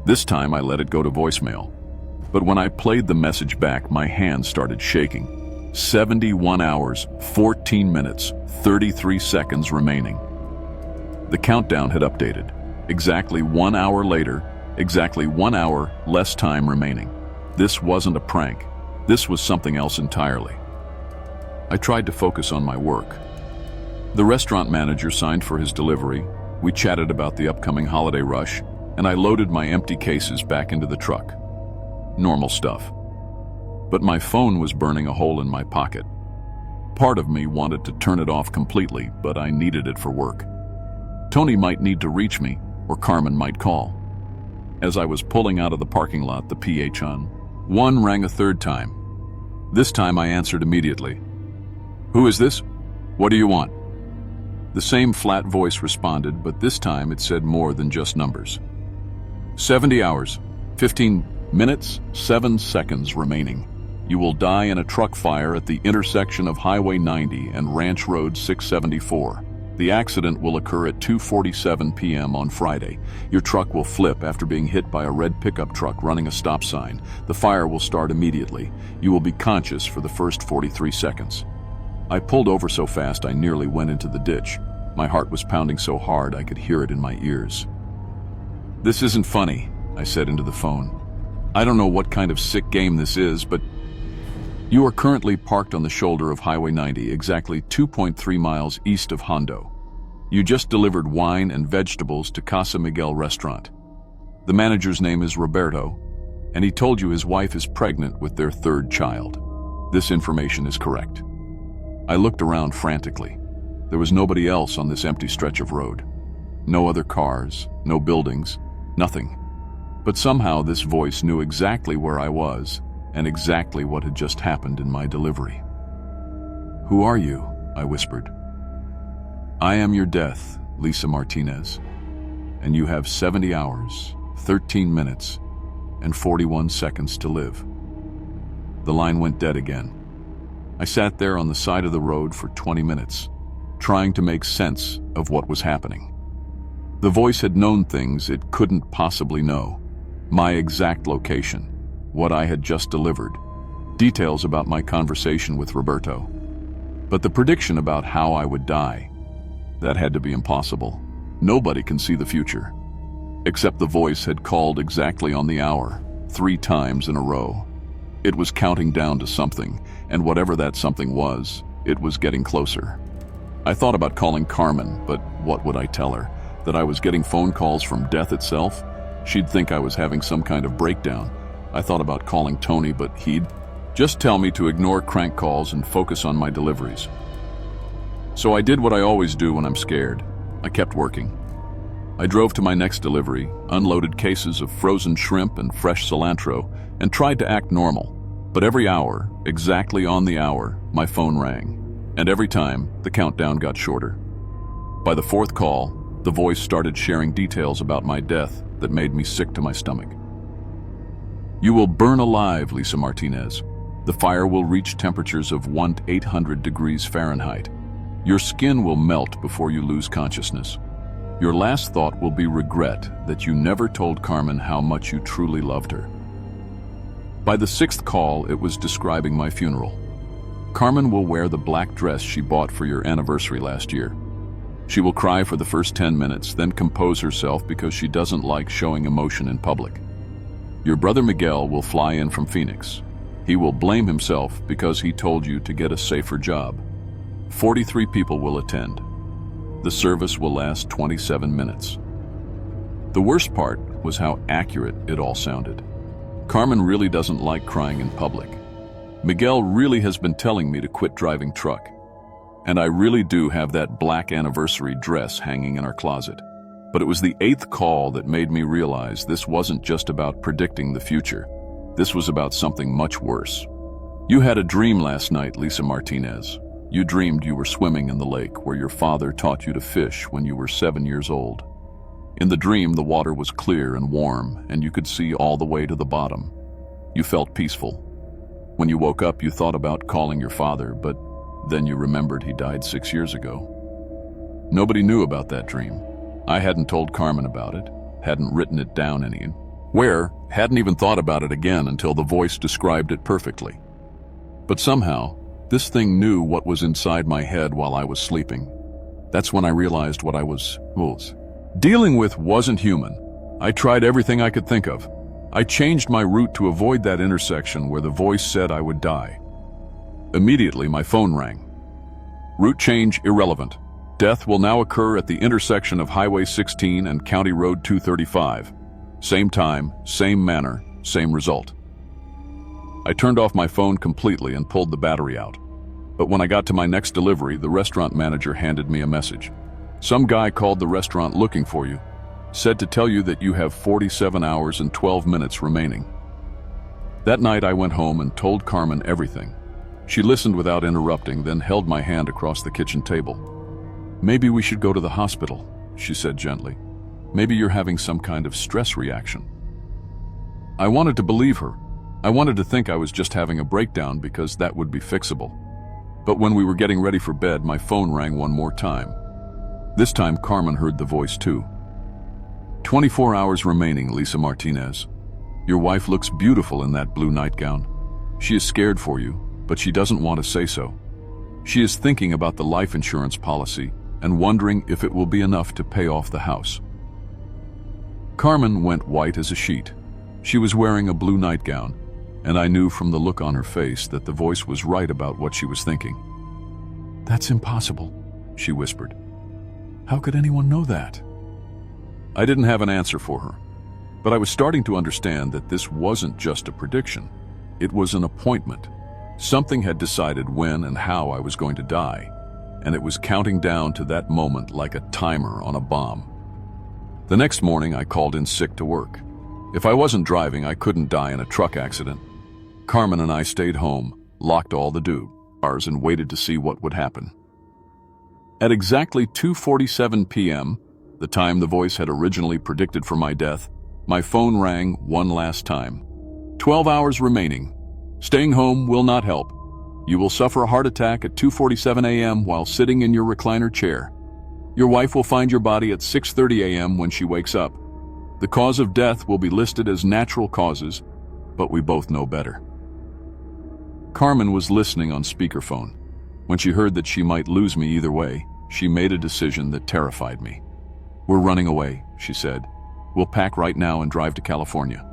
This time I let it go to voicemail. But when I played the message back, my hands started shaking. 71 hours, 14 minutes, 33 seconds remaining. The countdown had updated. Exactly 1 hour later, exactly 1 hour less time remaining. This wasn't a prank. This was something else entirely. I tried to focus on my work. The restaurant manager signed for his delivery. We chatted about the upcoming holiday rush, and I loaded my empty cases back into the truck. Normal stuff. But my phone was burning a hole in my pocket. Part of me wanted to turn it off completely, but I needed it for work. Tony might need to reach me, or Carmen might call. As I was pulling out of the parking lot, the PH on one rang a third time. This time I answered immediately. "Who is this? What do you want?" The same flat voice responded, but this time it said more than just numbers. 70 hours, 15 minutes, 7 seconds remaining. You will die in a truck fire at the intersection of Highway 90 and Ranch Road 674. The accident will occur at 2:47 p.m. on Friday. Your truck will flip after being hit by a red pickup truck running a stop sign. The fire will start immediately. You will be conscious for the first 43 seconds. I pulled over so fast I nearly went into the ditch. My heart was pounding so hard I could hear it in my ears. "This isn't funny," I said into the phone. "I don't know what kind of sick game this is, but you are currently parked on the shoulder of Highway 90, exactly 2.3 miles east of Hondo. You just delivered wine and vegetables to Casa Miguel restaurant. The manager's name is Roberto, and he told you his wife is pregnant with their third child. This information is correct." I looked around frantically. There was nobody else on this empty stretch of road. No other cars, no buildings, nothing. But somehow this voice knew exactly where I was and exactly what had just happened in my delivery. "Who are you?" I whispered. "I am your death, Lisa Martinez, and you have 70 hours, 13 minutes, and 41 seconds to live." The line went dead again. I sat there on the side of the road for 20 minutes, trying to make sense of what was happening. The voice had known things it couldn't possibly know. My exact location, what I had just delivered, details about my conversation with Roberto. But the prediction about how I would die, that had to be impossible. Nobody can see the future. Except the voice had called exactly on the hour, 3 times in a row. It was counting down to something, and whatever that something was, it was getting closer. I thought about calling Carmen, but what would I tell her? That I was getting phone calls from death itself? She'd think I was having some kind of breakdown. I thought about calling Tony, but he'd just tell me to ignore crank calls and focus on my deliveries. So I did what I always do when I'm scared. I kept working. I drove to my next delivery, unloaded cases of frozen shrimp and fresh cilantro, and tried to act normal. But every hour, exactly on the hour, my phone rang. And every time, the countdown got shorter. By the 4th call, the voice started sharing details about my death that made me sick to my stomach. "You will burn alive, Lisa Martinez. The fire will reach temperatures of 1,800 degrees Fahrenheit. Your skin will melt before you lose consciousness. Your last thought will be regret that you never told Carmen how much you truly loved her." By the 6th call, it was describing my funeral. "Carmen will wear the black dress she bought for your anniversary last year. She will cry for the first 10 minutes, then compose herself because she doesn't like showing emotion in public. Your brother Miguel will fly in from Phoenix. He will blame himself because he told you to get a safer job. 43 people will attend. The service will last 27 minutes. The worst part was how accurate it all sounded. Carmen really doesn't like crying in public. Miguel really has been telling me to quit driving truck. And I really do have that black anniversary dress hanging in our closet. But it was the 8th call that made me realize this wasn't just about predicting the future. This was about something much worse. "You had a dream last night, Lisa Martinez. You dreamed you were swimming in the lake where your father taught you to fish when you were 7 years old. In the dream, the water was clear and warm, and you could see all the way to the bottom. You felt peaceful. When you woke up, you thought about calling your father, but then you remembered he died 6 years ago. Nobody knew about that dream. I hadn't told Carmen about it, hadn't written it down anywhere, hadn't even thought about it again until the voice described it perfectly. But somehow, this thing knew what was inside my head while I was sleeping. That's when I realized what I was dealing with wasn't human. I tried everything I could think of. I changed my route to avoid that intersection where the voice said I would die. Immediately, my phone rang. Route change irrelevant. Death will now occur at the intersection of Highway 16 and County Road 235. Same time, same manner, same result. I turned off my phone completely and pulled the battery out. But when I got to my next delivery, the restaurant manager handed me a message. Some guy called the restaurant looking for you. Said to tell you that you have 47 hours and 12 minutes remaining. That night I went home and told Carmen everything. She listened without interrupting, then held my hand across the kitchen table. Maybe we should go to the hospital, she said gently. Maybe you're having some kind of stress reaction. I wanted to believe her. I wanted to think I was just having a breakdown because that would be fixable. But when we were getting ready for bed, my phone rang one more time. This time Carmen heard the voice too. 24 hours remaining, Lisa Martinez. Your wife looks beautiful in that blue nightgown. She is scared for you, but she doesn't want to say so. She is thinking about the life insurance policy and wondering if it will be enough to pay off the house. Carmen went white as a sheet. She was wearing a blue nightgown, and I knew from the look on her face that the voice was right about what she was thinking. That's impossible, she whispered. How could anyone know that? I didn't have an answer for her, but I was starting to understand that this wasn't just a prediction. It was an appointment. Something had decided when and how I was going to die, and it was counting down to that moment like a timer on a bomb. The next morning, I called in sick to work. If I wasn't driving, I couldn't die in a truck accident. Carmen and I stayed home, locked all the doors, and waited to see what would happen. At exactly 2:47 p.m., the time the voice had originally predicted for my death, my phone rang one last time. 12 hours remaining. Staying home will not help. You will suffer a heart attack at 2:47 a.m. while sitting in your recliner chair. Your wife will find your body at 6:30 a.m. when she wakes up. The cause of death will be listed as natural causes, but we both know better. Carmen was listening on speakerphone. When she heard that she might lose me either way, she made a decision that terrified me. We're running away, she said. We'll pack right now and drive to California.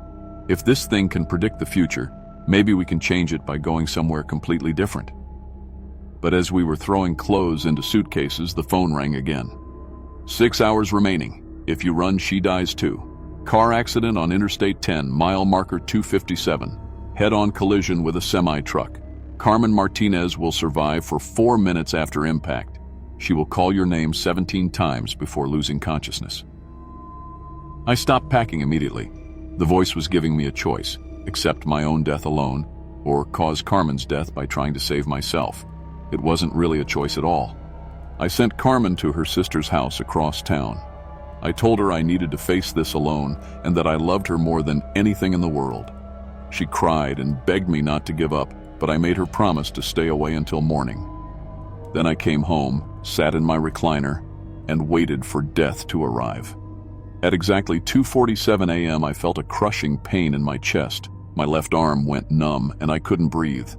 If this thing can predict the future, maybe we can change it by going somewhere completely different. But as we were throwing clothes into suitcases, the phone rang again. 6 hours remaining. If you run, she dies too. Car accident on Interstate 10, mile marker 257. Head-on collision with a semi-truck. Carmen Martinez will survive for 4 minutes after impact. She will call your name 17 times before losing consciousness. I stopped packing immediately. The voice was giving me a choice: accept my own death alone, or cause Carmen's death by trying to save myself. It wasn't really a choice at all. I sent Carmen to her sister's house across town. I told her I needed to face this alone and that I loved her more than anything in the world. She cried and begged me not to give up, but I made her promise to stay away until morning. Then I came home, sat in my recliner, and waited for death to arrive. At exactly 2:47 a.m., I felt a crushing pain in my chest. My left arm went numb and I couldn't breathe.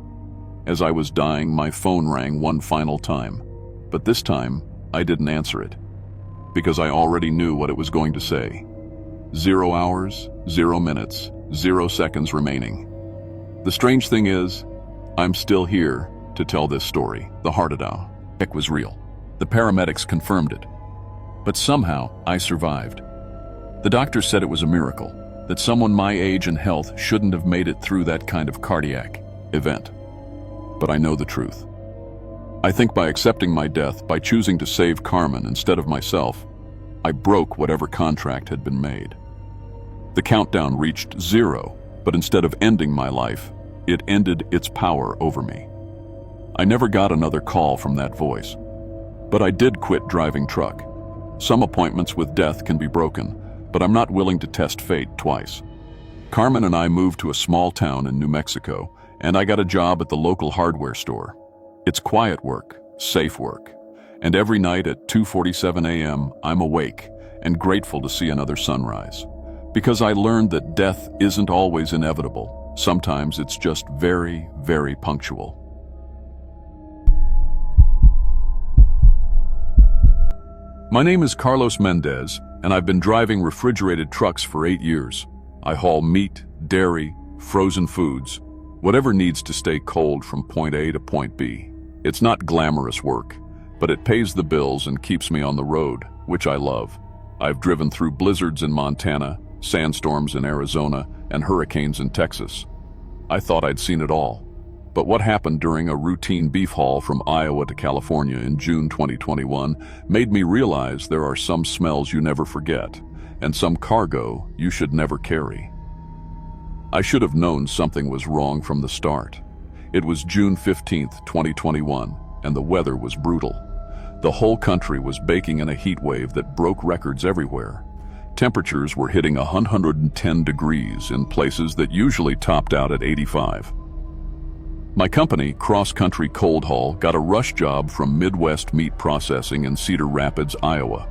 As I was dying, my phone rang one final time, but this time I didn't answer it, because I already knew what it was going to say. 0 hours, 0 minutes, 0 seconds remaining. The strange thing is, I'm still here to tell this story. The heart attack was real. The paramedics confirmed it. But somehow, I survived. The doctor said it was a miracle, that someone my age and health shouldn't have made it through that kind of cardiac event. But I know the truth. I think by accepting my death, by choosing to save Carmen instead of myself, I broke whatever contract had been made. The countdown reached 0, but instead of ending my life, it ended its power over me. I never got another call from that voice, but I did quit driving truck. Some appointments with death can be broken, but I'm not willing to test fate twice. Carmen and I moved to a small town in New Mexico, and I got a job at the local hardware store. It's quiet work, safe work, and every night at 2:47 a.m., I'm awake and grateful to see another sunrise. Because I learned that death isn't always inevitable. Sometimes it's just very, very punctual. My name is Carlos Mendez, and I've been driving refrigerated trucks for 8 years. I haul meat, dairy, frozen foods, whatever needs to stay cold from point A to point B. It's not glamorous work, but it pays the bills and keeps me on the road, which I love. I've driven through blizzards in Montana, sandstorms in Arizona, and hurricanes in Texas. I thought I'd seen it all. But what happened during a routine beef haul from Iowa to California in June 2021 made me realize there are some smells you never forget, and some cargo you should never carry. I should have known something was wrong from the start. It was June 15th, 2021, and the weather was brutal. The whole country was baking in a heat wave that broke records everywhere. Temperatures were hitting 110 degrees in places that usually topped out at 85. My company, Cross Country Cold Haul, got a rush job from Midwest Meat Processing in Cedar Rapids, Iowa.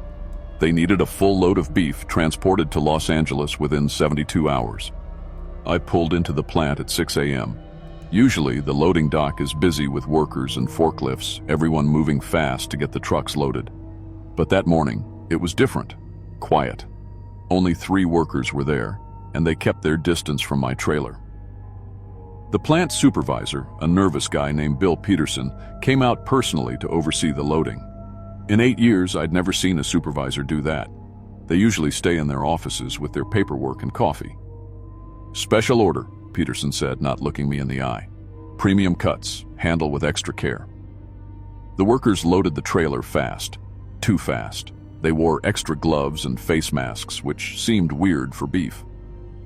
They needed a full load of beef transported to Los Angeles within 72 hours. I pulled into the plant at 6 a.m. Usually, the loading dock is busy with workers and forklifts, everyone moving fast to get the trucks loaded. But that morning, it was different. Quiet. Only 3 workers were there, and they kept their distance from my trailer. The plant supervisor, a nervous guy named Bill Peterson, came out personally to oversee the loading. In 8 years, I'd never seen a supervisor do that. They usually stay in their offices with their paperwork and coffee. "Special order," Peterson said, not looking me in the eye. "Premium cuts, handle with extra care." The workers loaded the trailer fast. Too fast. They wore extra gloves and face masks, which seemed weird for beef.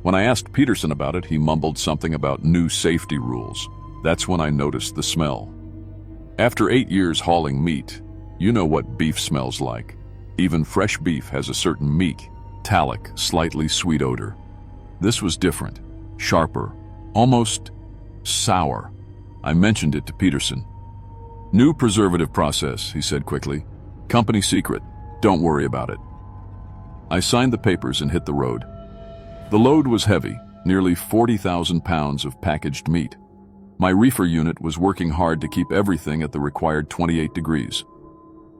When I asked Peterson about it, he mumbled something about new safety rules. That's when I noticed the smell. After 8 years hauling meat, you know what beef smells like. Even fresh beef has a certain meek, metallic, slightly sweet odor. This was different, sharper, almost sour. I mentioned it to Peterson. "New preservative process," he said quickly. "Company secret. Don't worry about it." I signed the papers and hit the road. The load was heavy, nearly 40,000 pounds of packaged meat. My reefer unit was working hard to keep everything at the required 28 degrees.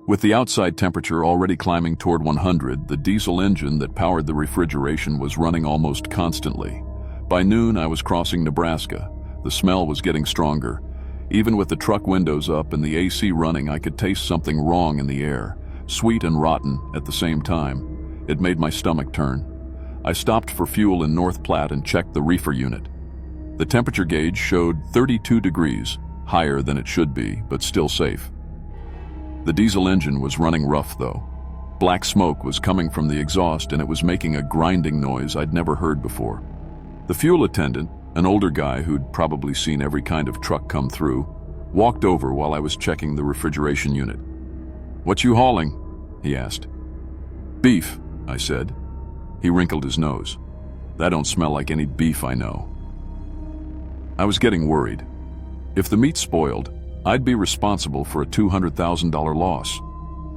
With the outside temperature already climbing toward 100, the diesel engine that powered the refrigeration was running almost constantly. By noon, I was crossing Nebraska. The smell was getting stronger. Even with the truck windows up and the AC running, I could taste something wrong in the air, sweet and rotten at the same time. It made my stomach turn. I stopped for fuel in North Platte and checked the reefer unit. The temperature gauge showed 32 degrees, higher than it should be, but still safe. The diesel engine was running rough, though. Black smoke was coming from the exhaust, and it was making a grinding noise I'd never heard before. The fuel attendant, an older guy who'd probably seen every kind of truck come through, walked over while I was checking the refrigeration unit. "What you hauling?" he asked. "Beef," I said. He wrinkled his nose. "That don't smell like any beef I know." I was getting worried. If the meat spoiled, I'd be responsible for a $200,000 loss.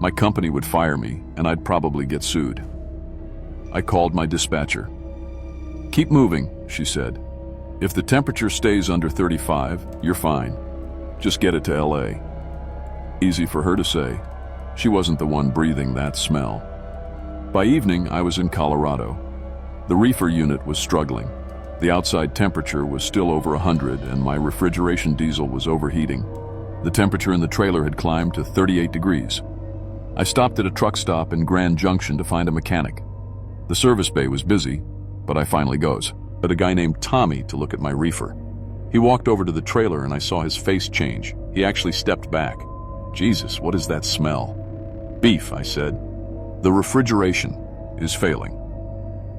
My company would fire me, and I'd probably get sued. I called my dispatcher. "Keep moving," she said. "If the temperature stays under 35, you're fine. Just get it to LA." Easy for her to say. She wasn't the one breathing that smell. By evening, I was in Colorado. The reefer unit was struggling. The outside temperature was still over 100, and my refrigeration diesel was overheating. The temperature in the trailer had climbed to 38 degrees. I stopped at a truck stop in Grand Junction to find a mechanic. The service bay was busy, but I finally goes. But a guy named Tommy to look at my reefer. He walked over to the trailer and I saw his face change. He actually stepped back. "Jesus, what is that smell?" "Beef," I said. "The refrigeration is failing."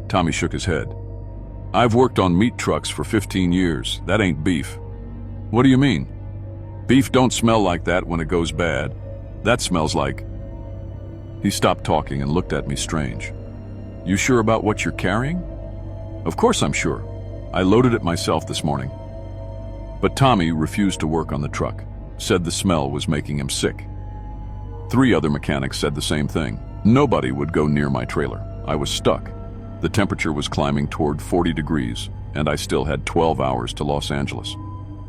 Tommy shook his head. "I've worked on meat trucks for 15 years. That ain't beef." "What do you mean?" "Beef don't smell like that when it goes bad. That smells like..." He stopped talking and looked at me strange. "You sure about what you're carrying?" "Of course I'm sure. I loaded it myself this morning." But Tommy refused to work on the truck, said the smell was making him sick. 3 other mechanics said the same thing. Nobody would go near my trailer. I was stuck. The temperature was climbing toward 40 degrees, and I still had 12 hours to Los Angeles.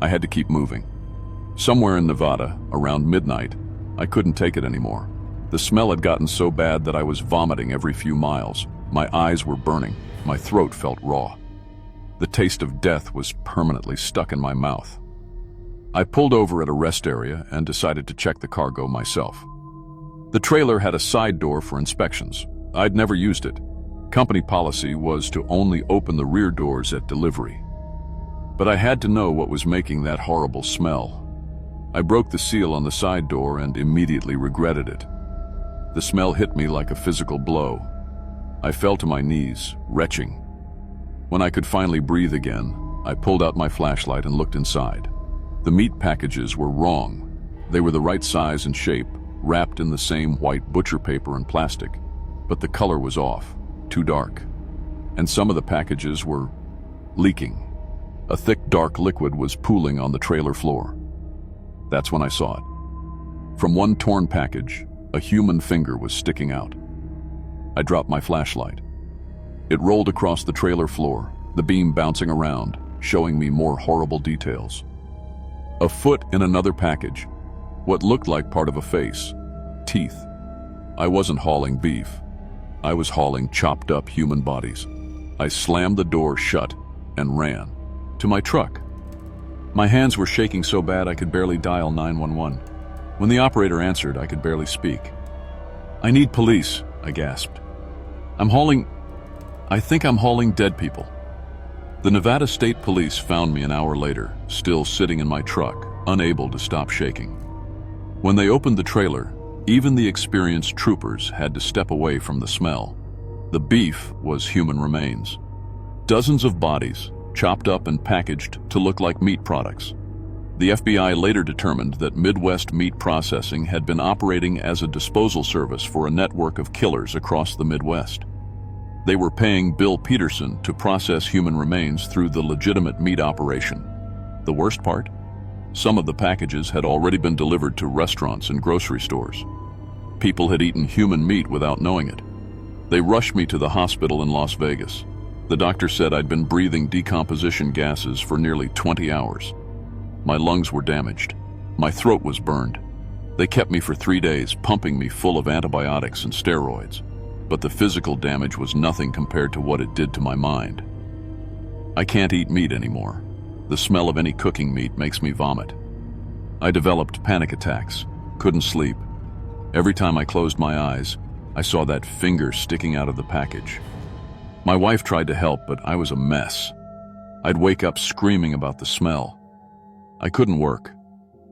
I had to keep moving. Somewhere in Nevada, around midnight, I couldn't take it anymore. The smell had gotten so bad that I was vomiting every few miles. My eyes were burning. My throat felt raw. The taste of death was permanently stuck in my mouth. I pulled over at a rest area and decided to check the cargo myself. The trailer had a side door for inspections. I'd never used it. Company policy was to only open the rear doors at delivery. But I had to know what was making that horrible smell. I broke the seal on the side door and immediately regretted it. The smell hit me like a physical blow. I fell to my knees, retching. When I could finally breathe again, I pulled out my flashlight and looked inside. The meat packages were wrong. They were the right size and shape, wrapped in the same white butcher paper and plastic, but the color was off, too dark. And some of the packages were leaking. A thick, dark liquid was pooling on the trailer floor. That's when I saw it. From one torn package, a human finger was sticking out. I dropped my flashlight. It rolled across the trailer floor, the beam bouncing around, showing me more horrible details. A foot in another package, what looked like part of a face, teeth. I wasn't hauling beef. I was hauling chopped up human bodies. I slammed the door shut and ran to my truck. My hands were shaking so bad I could barely dial 911. When the operator answered, I could barely speak. "I need police," I gasped. I think I'm hauling dead people." The Nevada State Police found me an hour later, still sitting in my truck, unable to stop shaking. When they opened the trailer, even the experienced troopers had to step away from the smell. The beef was human remains. Dozens of bodies, chopped up and packaged to look like meat products. The FBI later determined that Midwest Meat Processing had been operating as a disposal service for a network of killers across the Midwest. They were paying Bill Peterson to process human remains through the legitimate meat operation. The worst part? Some of the packages had already been delivered to restaurants and grocery stores. People had eaten human meat without knowing it. They rushed me to the hospital in Las Vegas. The doctor said I'd been breathing decomposition gases for nearly 20 hours. My lungs were damaged. My throat was burned. They kept me for 3 days, pumping me full of antibiotics and steroids. But the physical damage was nothing compared to what it did to my mind. I can't eat meat anymore. The smell of any cooking meat makes me vomit. I developed panic attacks, couldn't sleep. Every time I closed my eyes, I saw that finger sticking out of the package. My wife tried to help, but I was a mess. I'd wake up screaming about the smell. I couldn't work.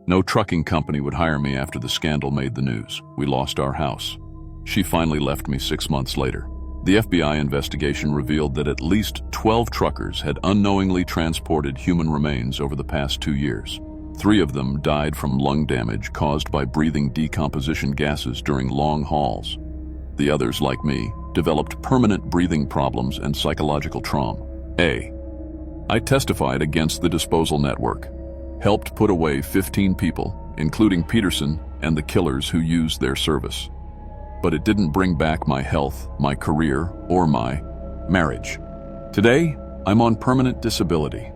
No trucking company would hire me after the scandal made the news. We lost our house. She finally left me 6 months later. The FBI investigation revealed that at least 12 truckers had unknowingly transported human remains over the past 2 years. 3 of them died from lung damage caused by breathing decomposition gases during long hauls. The others, like me, developed permanent breathing problems and psychological trauma. I testified against the disposal network, helped put away 15 people, including Peterson and the killers who used their service. But it didn't bring back my health, my career, or my marriage. Today, I'm on permanent disability.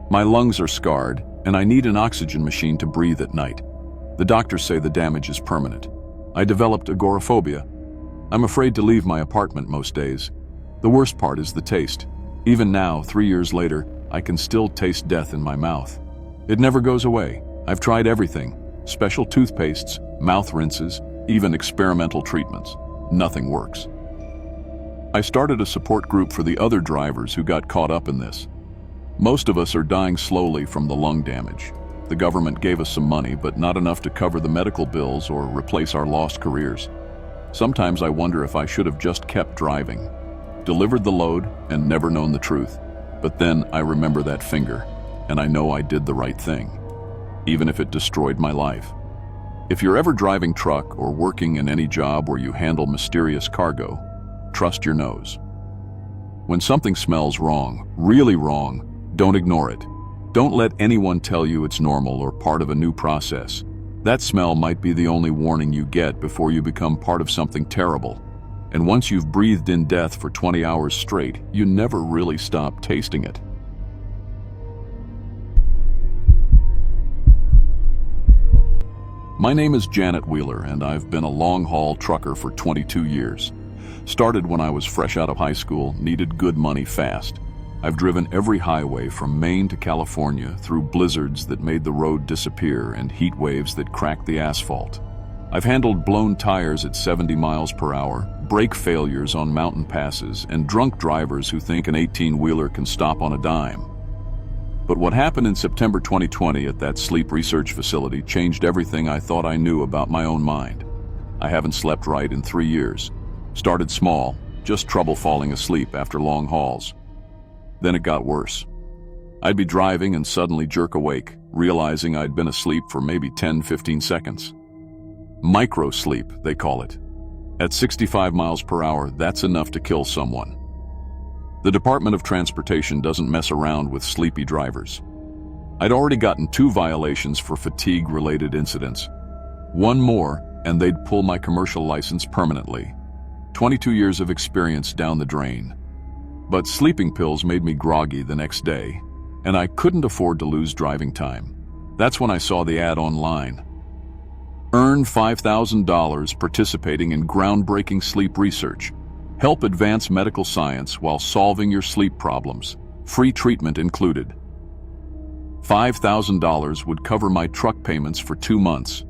My lungs are scarred, and I need an oxygen machine to breathe at night. The doctors say the damage is permanent. I developed agoraphobia. I'm afraid to leave my apartment most days. The worst part is the taste. Even now, 3 years later, I can still taste death in my mouth. It never goes away. I've tried everything: special toothpastes, mouth rinses, even experimental treatments. Nothing works. I started a support group for the other drivers who got caught up in this. Most of us are dying slowly from the lung damage. The government gave us some money, but not enough to cover the medical bills or replace our lost careers. Sometimes I wonder if I should have just kept driving, delivered the load, and never known the truth. But then I remember that finger, and I know I did the right thing, even if it destroyed my life. If you're ever driving truck or working in any job where you handle mysterious cargo, trust your nose. When something smells wrong, really wrong, don't ignore it. Don't let anyone tell you it's normal or part of a new process. That smell might be the only warning you get before you become part of something terrible. And once you've breathed in death for 20 hours straight, you never really stop tasting it. My name is Janet Wheeler, and I've been a long-haul trucker for 22 years. Started when I was fresh out of high school, needed good money fast. I've driven every highway from Maine to California through blizzards that made the road disappear and heat waves that cracked the asphalt. I've handled blown tires at 70 miles per hour, brake failures on mountain passes, and drunk drivers who think an 18-wheeler can stop on a dime. But what happened in September 2020 at that sleep research facility changed everything I thought I knew about my own mind. I haven't slept right in 3 years. Started small, just trouble falling asleep after long hauls. Then it got worse. I'd be driving and suddenly jerk awake, realizing I'd been asleep for maybe 10-15 seconds. Micro-sleep, they call it. At 65 miles per hour, that's enough to kill someone. The Department of Transportation doesn't mess around with sleepy drivers. I'd already gotten 2 violations for fatigue-related incidents. One more, and they'd pull my commercial license permanently. 22 years of experience down the drain. But sleeping pills made me groggy the next day, and I couldn't afford to lose driving time. That's when I saw the ad online. Earn $5,000 participating in groundbreaking sleep research. Help advance medical science while solving your sleep problems. Free treatment included. $5,000 would cover my truck payments for 2 months.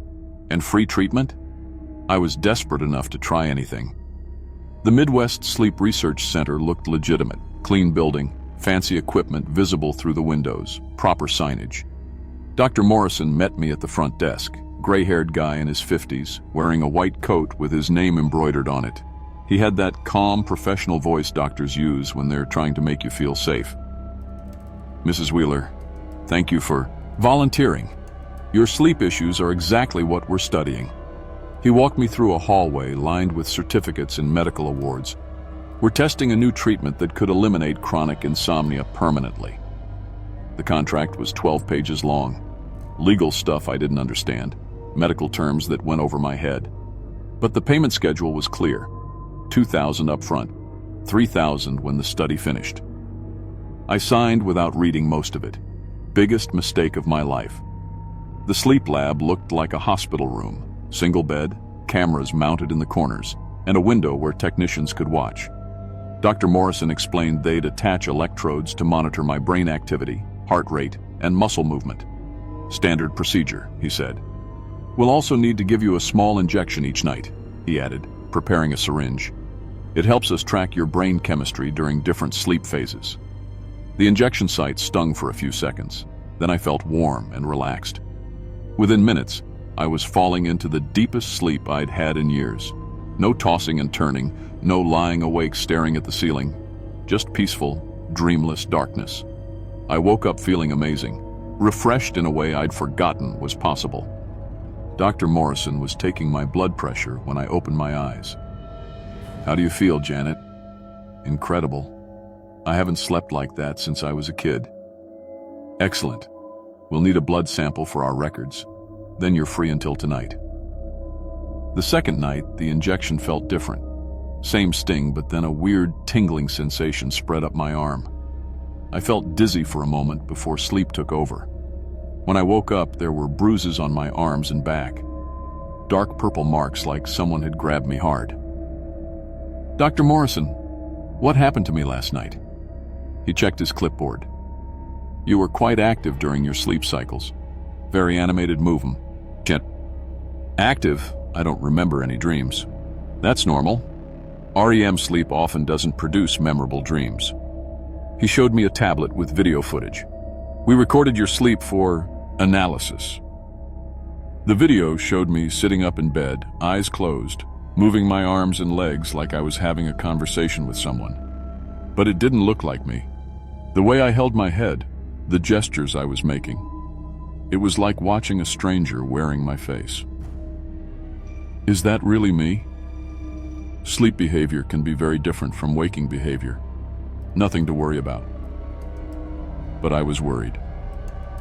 And free treatment? I was desperate enough to try anything. The Midwest Sleep Research Center looked legitimate. Clean building, fancy equipment visible through the windows, proper signage. Dr. Morrison met me at the front desk, gray-haired guy in his 50s, wearing a white coat with his name embroidered on it. He had that calm, professional voice doctors use when they're trying to make you feel safe. Mrs. Wheeler, thank you for volunteering. Your sleep issues are exactly what we're studying. He walked me through a hallway lined with certificates and medical awards. We're testing a new treatment that could eliminate chronic insomnia permanently. The contract was 12 pages long. Legal stuff I didn't understand, medical terms that went over my head. But the payment schedule was clear. $2,000 up front, $3,000 when the study finished. I signed without reading most of it. Biggest mistake of my life. The sleep lab looked like a hospital room. Single bed, cameras mounted in the corners, and a window where technicians could watch. Dr. Morrison explained they'd attach electrodes to monitor my brain activity, heart rate, and muscle movement. Standard procedure, he said. We'll also need to give you a small injection each night, he added, preparing a syringe. It helps us track your brain chemistry during different sleep phases. The injection site stung for a few seconds. Then I felt warm and relaxed. Within minutes, I was falling into the deepest sleep I'd had in years. No tossing and turning, no lying awake staring at the ceiling. Just peaceful, dreamless darkness. I woke up feeling amazing, refreshed in a way I'd forgotten was possible. Dr. Morrison was taking my blood pressure when I opened my eyes. How do you feel, Janet? Incredible. I haven't slept like that since I was a kid. Excellent. We'll need a blood sample for our records. Then you're free until tonight. The second night, the injection felt different. Same sting, but then a weird tingling sensation spread up my arm. I felt dizzy for a moment before sleep took over. When I woke up, there were bruises on my arms and back. Dark purple marks like someone had grabbed me hard. Dr. Morrison, what happened to me last night? He checked his clipboard. You were quite active during your sleep cycles. Very animated movement. Active? I don't remember any dreams. That's normal. REM sleep often doesn't produce memorable dreams. He showed me a tablet with video footage. We recorded your sleep for analysis. The video showed me sitting up in bed, eyes closed, moving my arms and legs like I was having a conversation with someone. But it didn't look like me. The way I held my head, the gestures I was making. It was like watching a stranger wearing my face. Is that really me? Sleep behavior can be very different from waking behavior. Nothing to worry about. But I was worried.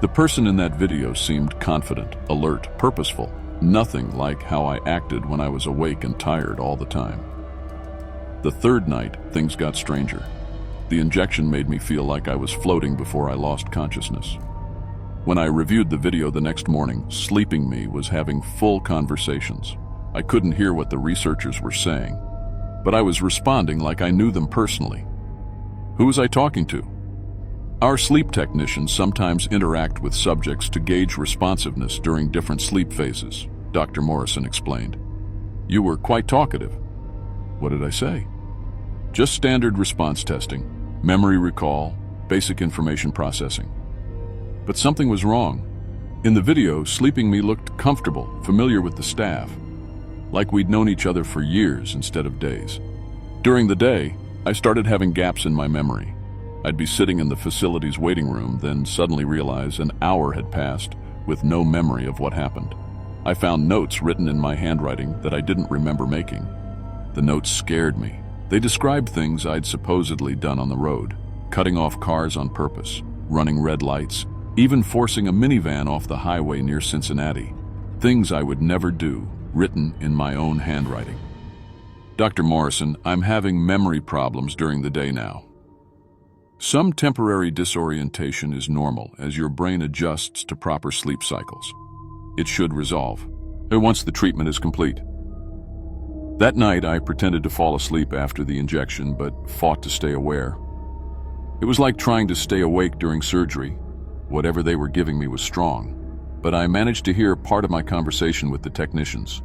The person in that video seemed confident, alert, purposeful. Nothing like how I acted when I was awake and tired all the time. The third night, things got stranger. The injection made me feel like I was floating before I lost consciousness. When I reviewed the video the next morning, sleeping me was having full conversations. I couldn't hear what the researchers were saying, but I was responding like I knew them personally. Who was I talking to? Our sleep technicians sometimes interact with subjects to gauge responsiveness during different sleep phases, Dr. Morrison explained. You were quite talkative. What did I say? Just standard response testing, memory recall, basic information processing. But something was wrong. In the video, sleeping me looked comfortable, familiar with the staff, like we'd known each other for years instead of days. During the day, I started having gaps in my memory. I'd be sitting in the facility's waiting room, then suddenly realize an hour had passed with no memory of what happened. I found notes written in my handwriting that I didn't remember making. The notes scared me. They described things I'd supposedly done on the road, cutting off cars on purpose, running red lights, even forcing a minivan off the highway near Cincinnati. Things I would never do, written in my own handwriting. Dr. Morrison, I'm having memory problems during the day now. Some temporary disorientation is normal as your brain adjusts to proper sleep cycles. It should resolve once the treatment is complete. That night, I pretended to fall asleep after the injection, but fought to stay aware. It was like trying to stay awake during surgery. Whatever they were giving me was strong, but I managed to hear part of my conversation with the technicians.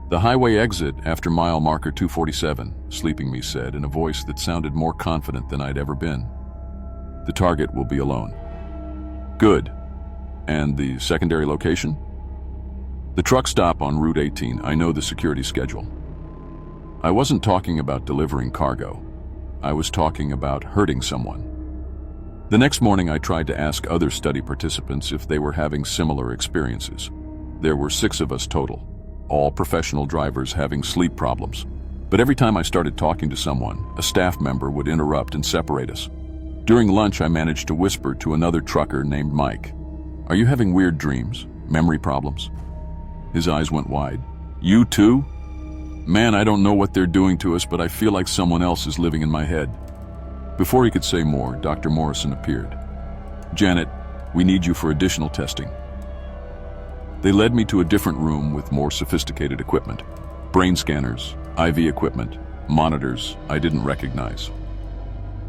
The highway exit after mile marker 247, sleeping me said in a voice that sounded more confident than I'd ever been. The target will be alone. Good. And the secondary location? The truck stop on Route 18. I know the security schedule. I wasn't talking about delivering cargo. I was talking about hurting someone. The next morning, I tried to ask other study participants if they were having similar experiences. There were 6 of us total, all professional drivers having sleep problems. But every time I started talking to someone, a staff member would interrupt and separate us. During lunch, I managed to whisper to another trucker named Mike, "Are you having weird dreams? Memory problems?" His eyes went wide. "You too? Man, I don't know what they're doing to us, but I feel like someone else is living in my head." Before he could say more, Dr. Morrison appeared. "Janet, we need you for additional testing." They led me to a different room with more sophisticated equipment. Brain scanners, IV equipment, monitors I didn't recognize.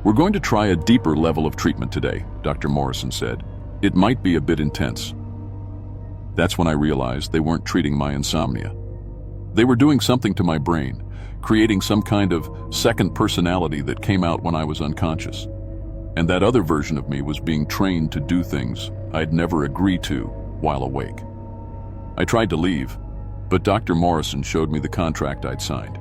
"We're going to try a deeper level of treatment today," Dr. Morrison said. "It might be a bit intense." That's when I realized they weren't treating my insomnia. They were doing something to my brain, creating some kind of second personality that came out when I was unconscious. And that other version of me was being trained to do things I'd never agree to while awake. I tried to leave, but Dr. Morrison showed me the contract I'd signed.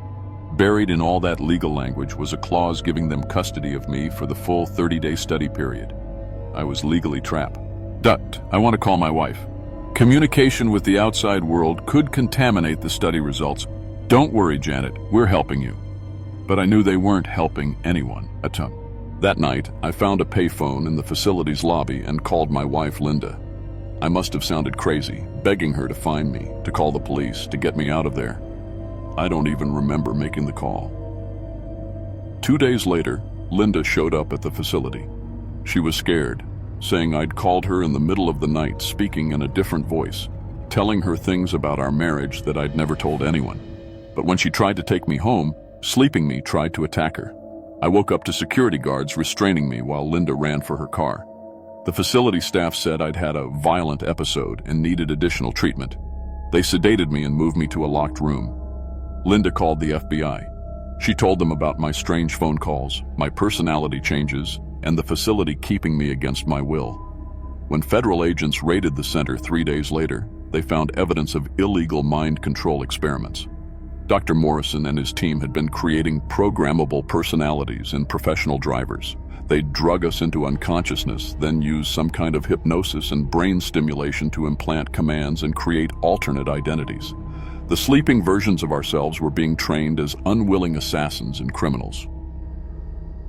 Buried in all that legal language was a clause giving them custody of me for the full 30-day study period. I was legally trapped. "Dut, I want to call my wife. Communication with the outside world could contaminate the study results. Don't worry, Janet, we're helping you." But I knew they weren't helping anyone. That night, I found a payphone in the facility's lobby and called my wife, Linda. I must have sounded crazy, begging her to find me, to call the police, to get me out of there. I don't even remember making the call. 2 days later, Linda showed up at the facility. She was scared, saying I'd called her in the middle of the night, speaking in a different voice, telling her things about our marriage that I'd never told anyone. But when she tried to take me home, sleeping me tried to attack her. I woke up to security guards restraining me while Linda ran for her car. The facility staff said I'd had a violent episode and needed additional treatment. They sedated me and moved me to a locked room. Linda called the FBI. She told them about my strange phone calls, my personality changes, and the facility keeping me against my will. When federal agents raided the center 3 days later, they found evidence of illegal mind control experiments. Dr. Morrison and his team had been creating programmable personalities in professional drivers. They'd drug us into unconsciousness, then use some kind of hypnosis and brain stimulation to implant commands and create alternate identities. The sleeping versions of ourselves were being trained as unwilling assassins and criminals.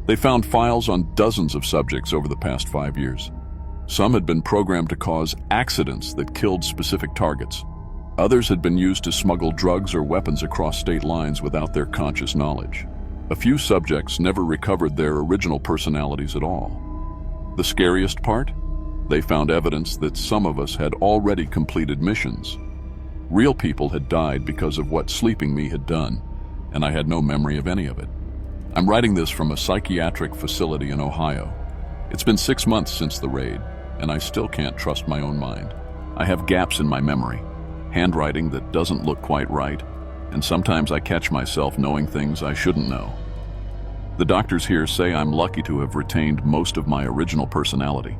They found files on dozens of subjects over the past 5 years. Some had been programmed to cause accidents that killed specific targets. Others had been used to smuggle drugs or weapons across state lines without their conscious knowledge. A few subjects never recovered their original personalities at all. The scariest part? They found evidence that some of us had already completed missions. Real people had died because of what sleeping me had done, and I had no memory of any of it. I'm writing this from a psychiatric facility in Ohio. It's been 6 months since the raid, and I still can't trust my own mind. I have gaps in my memory, handwriting that doesn't look quite right, and sometimes I catch myself knowing things I shouldn't know. The doctors here say I'm lucky to have retained most of my original personality.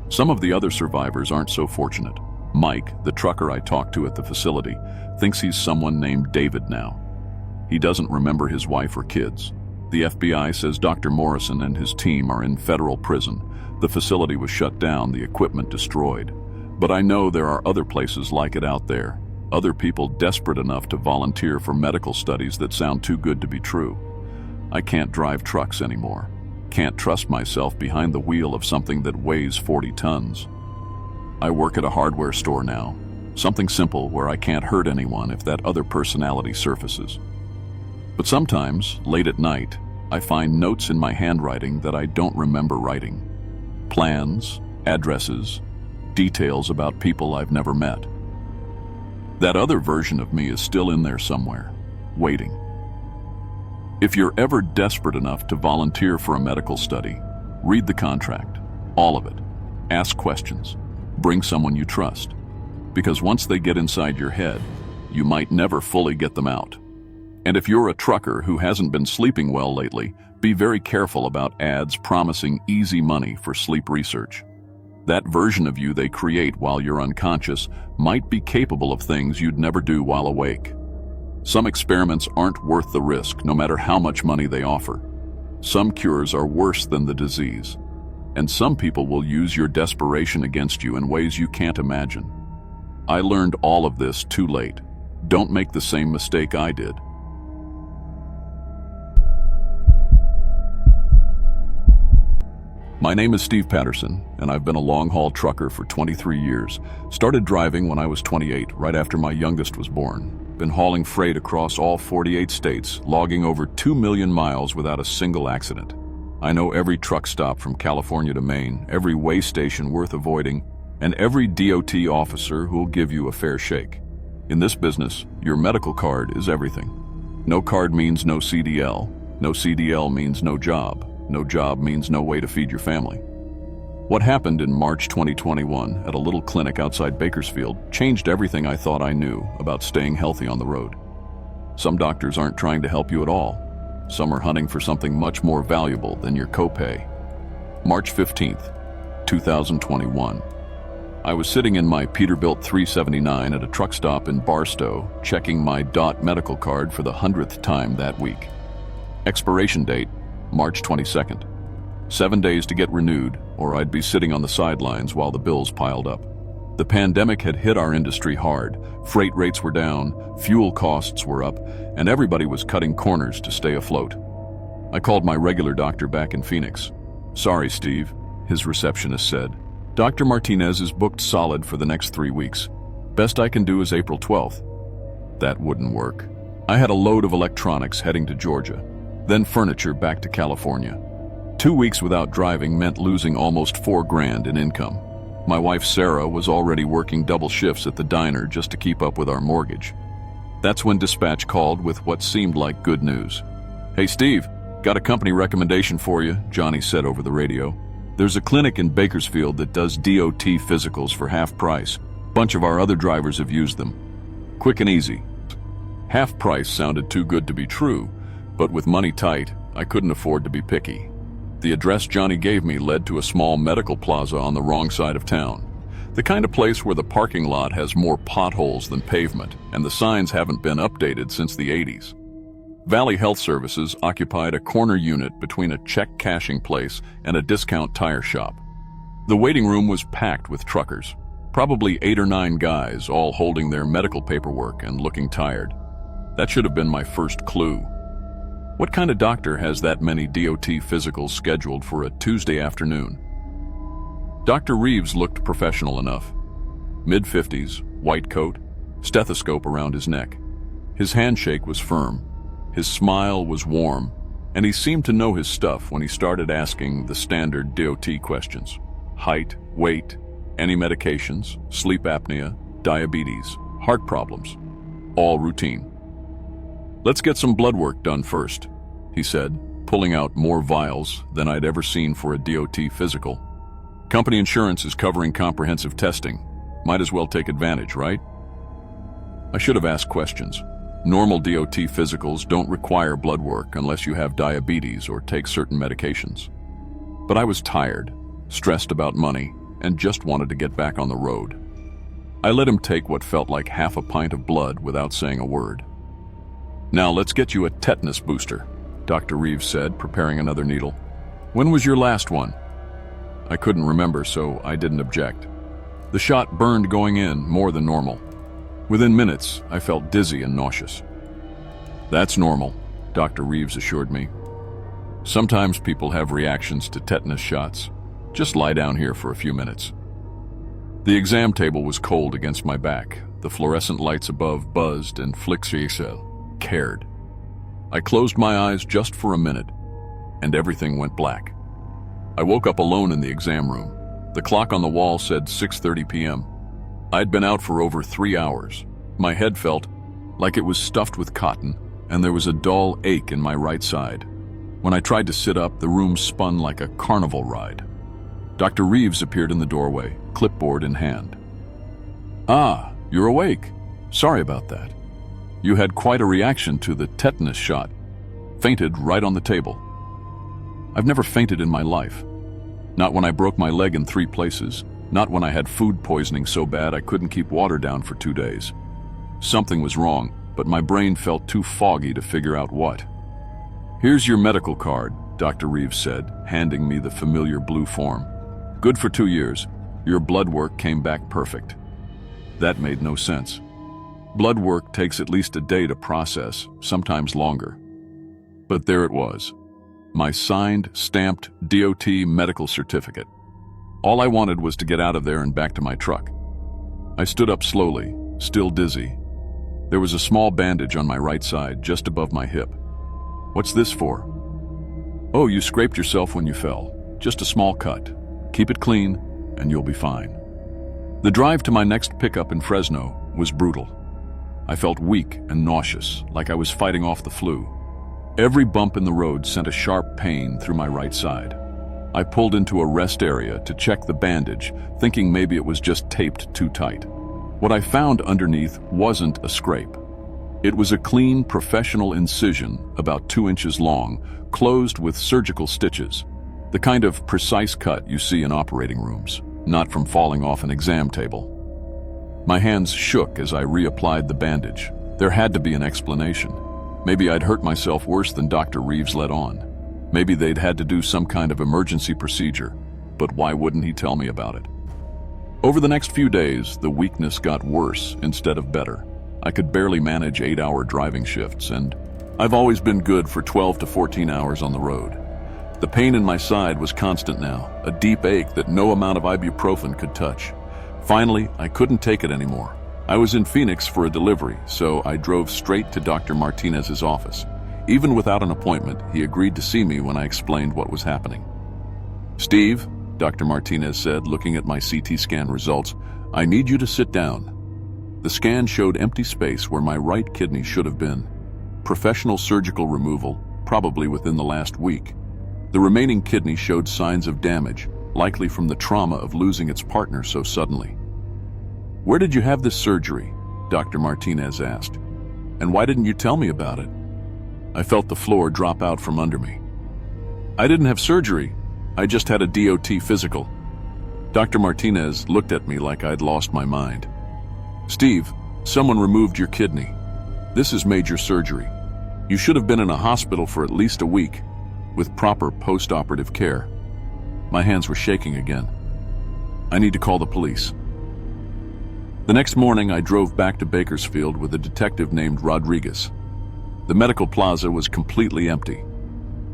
Some of the other survivors aren't so fortunate. Mike, the trucker I talked to at the facility, thinks he's someone named David now. He doesn't remember his wife or kids. The FBI says Dr. Morrison and his team are in federal prison. The facility was shut down, the equipment destroyed. But I know there are other places like it out there, other people desperate enough to volunteer for medical studies that sound too good to be true. I can't drive trucks anymore. Can't trust myself behind the wheel of something that weighs 40 tons. I work at a hardware store now, something simple where I can't hurt anyone if that other personality surfaces. But sometimes, late at night, I find notes in my handwriting that I don't remember writing. Plans, addresses, details about people I've never met. That other version of me is still in there somewhere, waiting. If you're ever desperate enough to volunteer for a medical study, read the contract, all of it. Ask questions. Bring someone you trust. Because once they get inside your head, you might never fully get them out. And if you're a trucker who hasn't been sleeping well lately, be very careful about ads promising easy money for sleep research. That version of you they create while you're unconscious might be capable of things you'd never do while awake. Some experiments aren't worth the risk, no matter how much money they offer. Some cures are worse than the disease. And some people will use your desperation against you in ways you can't imagine. I learned all of this too late. Don't make the same mistake I did. My name is Steve Patterson, and I've been a long-haul trucker for 23 years. Started driving when I was 28, right after my youngest was born. Been hauling freight across all 48 states, logging over 2 million miles without a single accident. I know every truck stop from California to Maine, every way station worth avoiding, and every DOT officer who'll give you a fair shake. In this business, your medical card is everything. No card means no CDL. No CDL means no job. No job means no way to feed your family. What happened in March 2021 at a little clinic outside Bakersfield changed everything I thought I knew about staying healthy on the road. Some doctors aren't trying to help you at all. Some are hunting for something much more valuable than your copay. March 15th, 2021. I was sitting in my Peterbilt 379 at a truck stop in Barstow, checking my DOT medical card for the 100th time that week. Expiration date, March 22nd. 7 days to get renewed, or I'd be sitting on the sidelines while the bills piled up. The pandemic had hit our industry hard. Freight rates were down, fuel costs were up, and everybody was cutting corners to stay afloat. I called my regular doctor back in Phoenix. "Sorry, Steve," his receptionist said. "Dr. Martinez is booked solid for the next 3 weeks. Best I can do is April 12th. That wouldn't work. I had a load of electronics heading to Georgia, then furniture back to California. 2 weeks without driving meant losing almost $4,000 in income. My wife Sarah was already working double shifts at the diner just to keep up with our mortgage. That's when dispatch called with what seemed like good news. "Hey Steve, got a company recommendation for you," Johnny said over the radio. "There's a clinic in Bakersfield that does DOT physicals for half price. Bunch of our other drivers have used them. Quick and easy." Half price sounded too good to be true, but with money tight, I couldn't afford to be picky. The address Johnny gave me led to a small medical plaza on the wrong side of town. The kind of place where the parking lot has more potholes than pavement, and the signs haven't been updated since the 80s. Valley Health Services occupied a corner unit between a check cashing place and a discount tire shop. The waiting room was packed with truckers, probably 8 or 9 guys, all holding their medical paperwork and looking tired. That should have been my first clue. What kind of doctor has that many DOT physicals scheduled for a Tuesday afternoon? Dr. Reeves looked professional enough. Mid-50s, white coat, stethoscope around his neck. His handshake was firm. His smile was warm, and he seemed to know his stuff when he started asking the standard DOT questions. height, weight, any medications, sleep apnea, diabetes, heart problems. All routine. "Let's get some blood work done first," he said, pulling out more vials than I'd ever seen for a DOT physical. "Company insurance is covering comprehensive testing. Might as well take advantage, right?" I should have asked questions. Normal DOT physicals don't require blood work unless you have diabetes or take certain medications. But I was tired, stressed about money, and just wanted to get back on the road. I let him take what felt like half a pint of blood without saying a word. "Now let's get you a tetanus booster," Dr. Reeves said, preparing another needle. "When was your last one?" I couldn't remember, so I didn't object. The shot burned going in more than normal. Within minutes, I felt dizzy and nauseous. "That's normal," Dr. Reeves assured me. "Sometimes people have reactions to tetanus shots. Just lie down here for a few minutes." The exam table was cold against my back. The fluorescent lights above buzzed and cared. I closed my eyes just for a minute, and everything went black. I woke up alone in the exam room. The clock on the wall said 6:30 p.m. I'd been out for over 3 hours. My head felt like it was stuffed with cotton, and there was a dull ache in my right side. When I tried to sit up, the room spun like a carnival ride. Dr. Reeves appeared in the doorway, clipboard in hand. "Ah, you're awake. Sorry about that. You had quite a reaction to the tetanus shot. Fainted right on the table." I've never fainted in my life. Not when I broke my leg in 3 places. Not when I had food poisoning so bad I couldn't keep water down for 2 days. Something was wrong, but my brain felt too foggy to figure out what. "Here's your medical card," Dr. Reeves said, handing me the familiar blue form. "Good for 2 years. Your blood work came back perfect." That made no sense. Blood work takes at least a day to process, sometimes longer. But there it was. My signed, stamped DOT medical certificate. All I wanted was to get out of there and back to my truck. I stood up slowly, still dizzy. There was a small bandage on my right side, just above my hip. "What's this for?" "Oh, you scraped yourself when you fell. Just a small cut. Keep it clean, and you'll be fine." The drive to my next pickup in Fresno was brutal. I felt weak and nauseous, like I was fighting off the flu. Every bump in the road sent a sharp pain through my right side. I pulled into a rest area to check the bandage, thinking maybe it was just taped too tight. What I found underneath wasn't a scrape. It was a clean, professional incision, about 2 inches long, closed with surgical stitches. The kind of precise cut you see in operating rooms, not from falling off an exam table. My hands shook as I reapplied the bandage. There had to be an explanation. Maybe I'd hurt myself worse than Dr. Reeves let on. Maybe they'd had to do some kind of emergency procedure, but why wouldn't he tell me about it? Over the next few days, the weakness got worse instead of better. I could barely manage 8-hour driving shifts, and I've always been good for 12 to 14 hours on the road. The pain in my side was constant now, a deep ache that no amount of ibuprofen could touch. Finally, I couldn't take it anymore. I was in Phoenix for a delivery, so I drove straight to Dr. Martinez's office. Even without an appointment, he agreed to see me when I explained what was happening. "Steve," Dr. Martinez said, looking at my CT scan results, "I need you to sit down." The scan showed empty space where my right kidney should have been. Professional surgical removal, probably within the last week. The remaining kidney showed signs of damage, likely from the trauma of losing its partner so suddenly. "Where did you have this surgery?" Dr. Martinez asked. "And why didn't you tell me about it?" I felt the floor drop out from under me. "I didn't have surgery. I just had a DOT physical." Dr. Martinez looked at me like I'd lost my mind. "Steve, someone removed your kidney. This is major surgery. You should have been in a hospital for at least a week, with proper post-operative care." My hands were shaking again. "I need to call the police." The next morning, I drove back to Bakersfield with a detective named Rodriguez. The medical plaza was completely empty.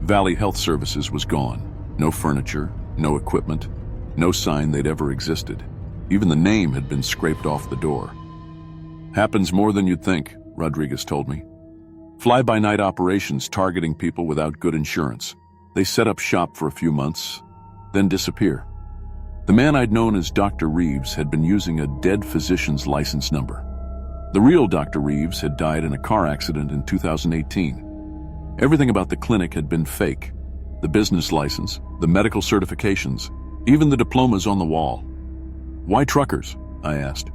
Valley Health Services was gone. No furniture, no equipment, no sign they'd ever existed. Even the name had been scraped off the door. "Happens more than you'd think," Rodriguez told me. "Fly-by-night operations targeting people without good insurance. They set up shop for a few months, then disappear." The man I'd known as Dr. Reeves had been using a dead physician's license number. The real Dr. Reeves had died in a car accident in 2018. Everything about the clinic had been fake. The business license, the medical certifications, even the diplomas on the wall. "Why truckers?" I asked.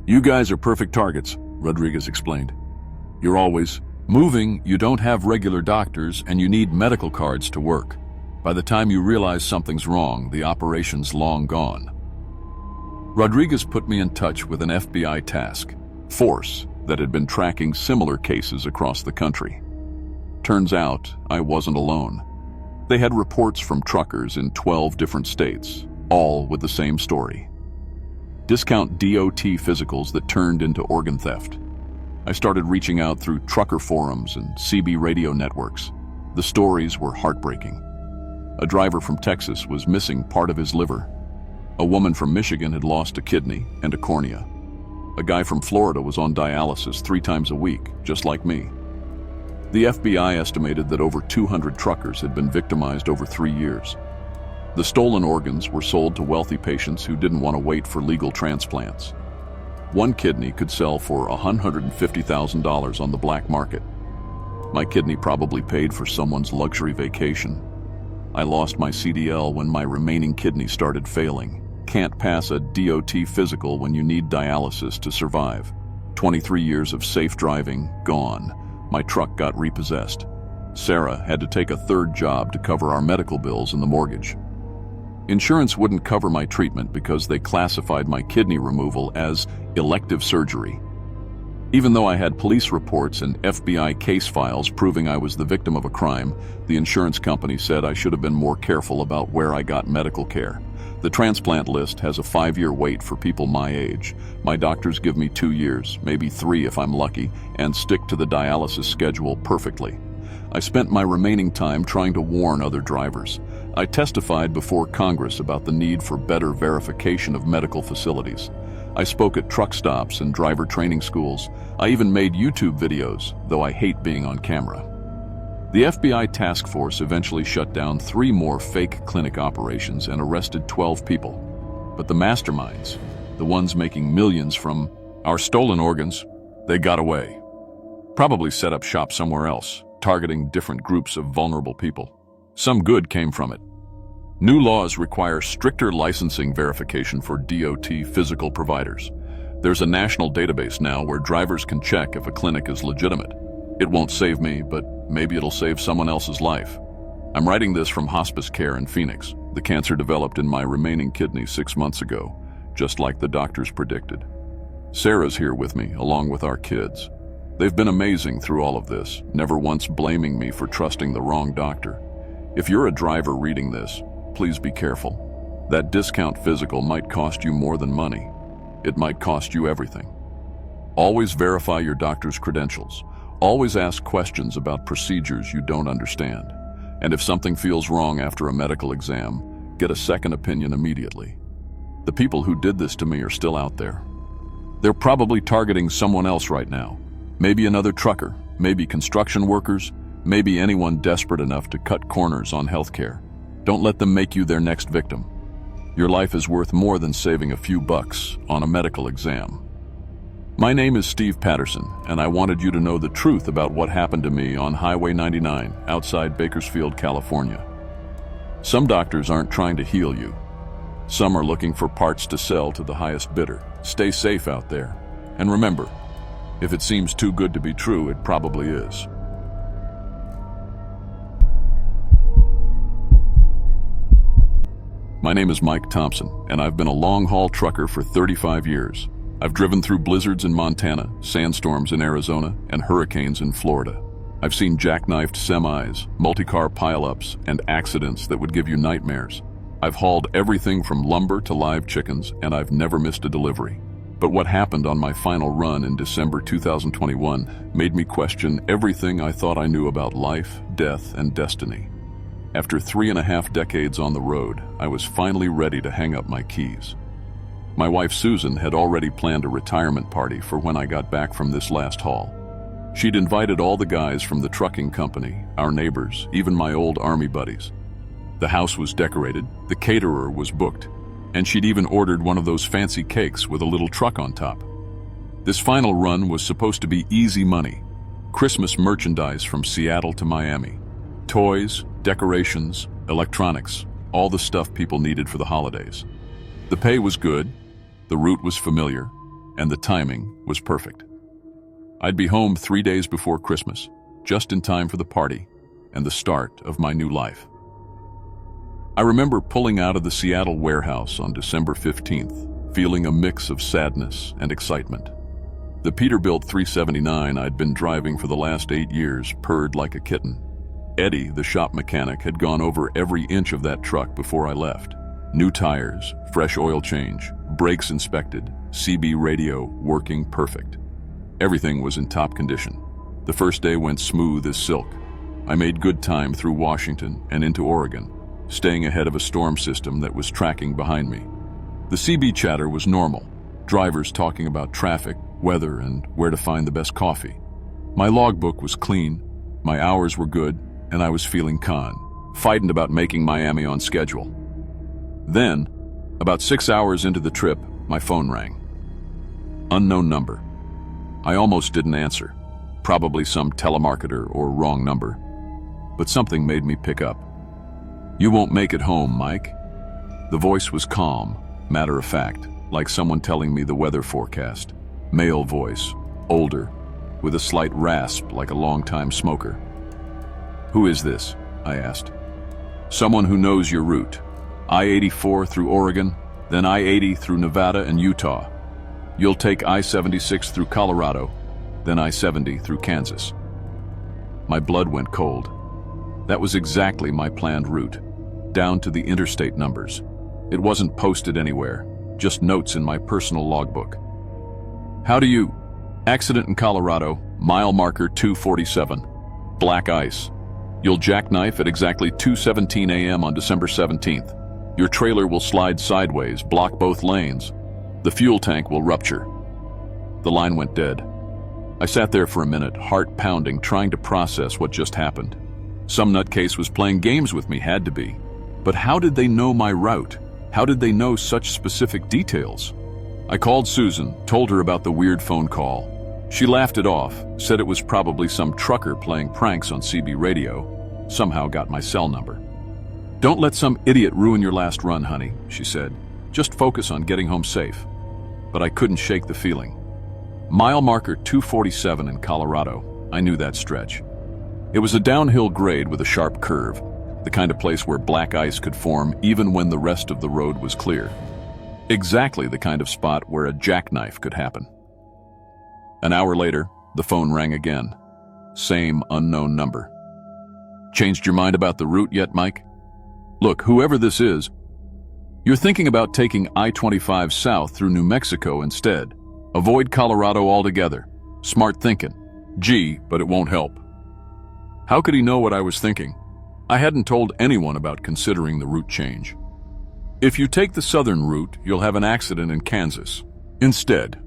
"You guys are perfect targets," Rodriguez explained. "You're always moving, you don't have regular doctors, and you need medical cards to work. By the time you realize something's wrong, the operation's long gone." Rodriguez put me in touch with an FBI task force that had been tracking similar cases across the country. Turns out, I wasn't alone. They had reports from truckers in 12 different states, all with the same story. Discount DOT physicals that turned into organ theft. I started reaching out through trucker forums and CB radio networks. The stories were heartbreaking. A driver from Texas was missing part of his liver. A woman from Michigan had lost a kidney and a cornea. A guy from Florida was on dialysis 3 times a week, just like me. The FBI estimated that over 200 truckers had been victimized over 3 years. The stolen organs were sold to wealthy patients who didn't want to wait for legal transplants. One kidney could sell for $150,000 on the black market. My kidney probably paid for someone's luxury vacation. I lost my CDL when my remaining kidney started failing. Can't pass a DOT physical when you need dialysis to survive. 23 years of safe driving, gone. My truck got repossessed. Sarah had to take a 3rd job to cover our medical bills and the mortgage. Insurance wouldn't cover my treatment because they classified my kidney removal as elective surgery. Even though I had police reports and FBI case files proving I was the victim of a crime, the insurance company said I should have been more careful about where I got medical care. The transplant list has a 5-year wait for people my age. My doctors give me 2 years, maybe 3 if I'm lucky, and stick to the dialysis schedule perfectly. I spent my remaining time trying to warn other drivers. I testified before Congress about the need for better verification of medical facilities. I spoke at truck stops and driver training schools. I even made YouTube videos, though I hate being on camera. The FBI task force eventually shut down 3 more fake clinic operations and arrested 12 people. But the masterminds, the ones making millions from our stolen organs, they got away. Probably set up shop somewhere else, targeting different groups of vulnerable people. Some good came from it. New laws require stricter licensing verification for DOT physical providers. There's a national database now where drivers can check if a clinic is legitimate. It won't save me, but maybe it'll save someone else's life. I'm writing this from hospice care in Phoenix. The cancer developed in my remaining kidney 6 months ago, just like the doctors predicted. Sarah's here with me, along with our kids. They've been amazing through all of this, never once blaming me for trusting the wrong doctor. If you're a driver reading this, please be careful. That discount physical might cost you more than money. It might cost you everything. Always verify your doctor's credentials. Always ask questions about procedures you don't understand. And if something feels wrong after a medical exam, get a second opinion immediately. The people who did this to me are still out there. They're probably targeting someone else right now. Maybe another trucker, maybe construction workers, maybe anyone desperate enough to cut corners on healthcare. Don't let them make you their next victim. Your life is worth more than saving a few bucks on a medical exam. My name is Steve Patterson, and I wanted you to know the truth about what happened to me on Highway 99 outside Bakersfield, California. Some doctors aren't trying to heal you. Some are looking for parts to sell to the highest bidder. Stay safe out there. And remember, if it seems too good to be true, it probably is. My name is Mike Thompson, and I've been a long-haul trucker for 35 years. I've driven through blizzards in Montana, sandstorms in Arizona, and hurricanes in Florida. I've seen jackknifed semis, multi-car pileups, and accidents that would give you nightmares. I've hauled everything from lumber to live chickens, and I've never missed a delivery. But what happened on my final run in December 2021 made me question everything I thought I knew about life, death, and destiny. After 3.5 decades on the road, I was finally ready to hang up my keys. My wife Susan had already planned a retirement party for when I got back from this last haul. She'd invited all the guys from the trucking company, our neighbors, even my old army buddies. The house was decorated, the caterer was booked. And she'd even ordered one of those fancy cakes with a little truck on top. This final run was supposed to be easy money. Christmas merchandise from Seattle to Miami. Toys, decorations, electronics, all the stuff people needed for the holidays. The pay was good, the route was familiar, and the timing was perfect. I'd be home 3 days before Christmas, just in time for the party and the start of my new life. I remember pulling out of the Seattle warehouse on December 15th, feeling a mix of sadness and excitement. The Peterbilt 379 I'd been driving for the last 8 years purred like a kitten. Eddie, the shop mechanic, had gone over every inch of that truck before I left. New tires, fresh oil change, brakes inspected, CB radio working perfect. Everything was in top condition. The first day went smooth as silk. I made good time through Washington and into Oregon, staying ahead of a storm system that was tracking behind me. The CB chatter was normal, drivers talking about traffic, weather, and where to find the best coffee. My logbook was clean, my hours were good, and I was feeling fighting about making Miami on schedule. Then, about 6 hours into the trip, my phone rang. Unknown number. I almost didn't answer. Probably some telemarketer or wrong number. But something made me pick up. "You won't make it home, Mike." The voice was calm, matter of fact, like someone telling me the weather forecast. Male voice, older, with a slight rasp like a long-time smoker. "Who is this?" I asked. "Someone who knows your route. I-84 through Oregon, then I-80 through Nevada and Utah. You'll take I-76 through Colorado, then I-70 through Kansas." My blood went cold. That was exactly my planned route, down to the interstate numbers. It wasn't posted anywhere, just notes in my personal logbook. "How do you? Accident in Colorado, mile marker 247. Black ice. You'll jackknife at exactly 2:17 a.m. on December 17th. Your trailer will slide sideways, block both lanes. The fuel tank will rupture." The line went dead. I sat there for a minute, heart pounding, trying to process what just happened. Some nutcase was playing games with me, had to be. But how did they know my route? How did they know such specific details? I called Susan, told her about the weird phone call. She laughed it off, said it was probably some trucker playing pranks on CB radio. Somehow got my cell number. "Don't let some idiot ruin your last run, honey," she said. "Just focus on getting home safe." But I couldn't shake the feeling. Mile marker 247 in Colorado. I knew that stretch. It was a downhill grade with a sharp curve, the kind of place where black ice could form even when the rest of the road was clear. Exactly the kind of spot where a jackknife could happen. An hour later, the phone rang again. Same unknown number. "Changed your mind about the route yet, Mike? Look, whoever this is, you're thinking about taking I-25 south through New Mexico instead. Avoid Colorado altogether. Smart thinking. Gee, but it won't help." How could he know what I was thinking? I hadn't told anyone about considering the route change. "If you take the southern route, you'll have an accident in Kansas. Instead,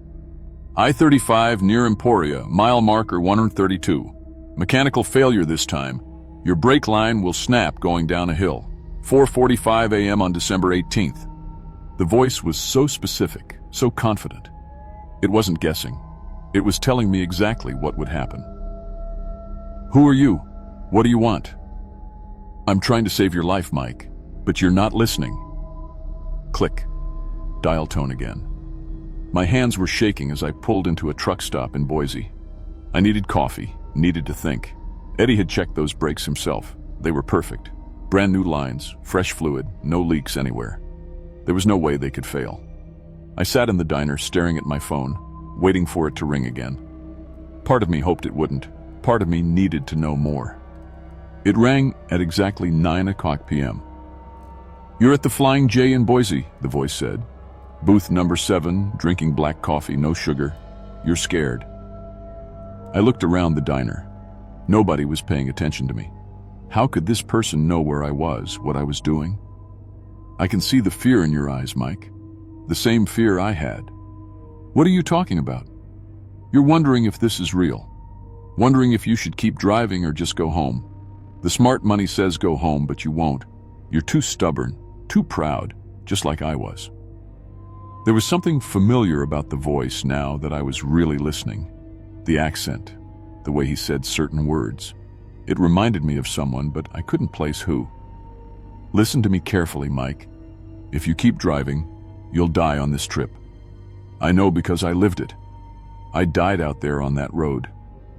I-35 near Emporia, mile marker 132. Mechanical failure this time. Your brake line will snap going down a hill. 4:45 a.m. on December 18th. The voice was so specific, so confident. It wasn't guessing. It was telling me exactly what would happen. "Who are you? What do you want?" "I'm trying to save your life, Mike, but you're not listening." Click. Dial tone again. My hands were shaking as I pulled into a truck stop in Boise. I needed coffee, needed to think. Eddie had checked those brakes himself. They were perfect. Brand new lines, fresh fluid, no leaks anywhere. There was no way they could fail. I sat in the diner staring at my phone, waiting for it to ring again. Part of me hoped it wouldn't. Part of me needed to know more. It rang at exactly 9 o'clock p.m. "You're at the Flying J in Boise," the voice said. "Booth number 7, drinking black coffee, no sugar. You're scared." I looked around the diner. Nobody was paying attention to me. How could this person know where I was, what I was doing? "I can see the fear in your eyes, Mike. The same fear I had." "What are you talking about?" "You're wondering if this is real. Wondering if you should keep driving or just go home. The smart money says go home, but you won't. You're too stubborn, too proud, just like I was." There was something familiar about the voice now that I was really listening. The accent, the way he said certain words. It reminded me of someone, but I couldn't place who. Listen to me carefully, Mike. If you keep driving, you'll die on this trip. I know because I lived it. I died out there on that road,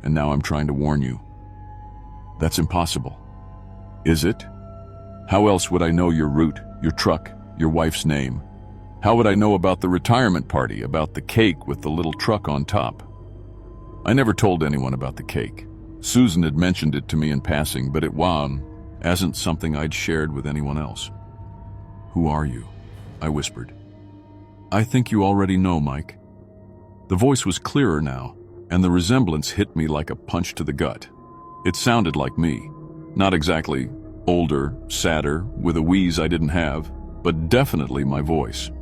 and now I'm trying to warn you. That's impossible. Is it? How else would I know your route, your truck, your wife's name? How would I know about the retirement party, about the cake with the little truck on top? I never told anyone about the cake. Susan had mentioned it to me in passing, but it wasn't something I'd shared with anyone else. Who are you? I whispered. I think you already know, Mike. The voice was clearer now, and the resemblance hit me like a punch to the gut. It sounded like me. Not exactly older, sadder, with a wheeze I didn't have, but definitely my voice.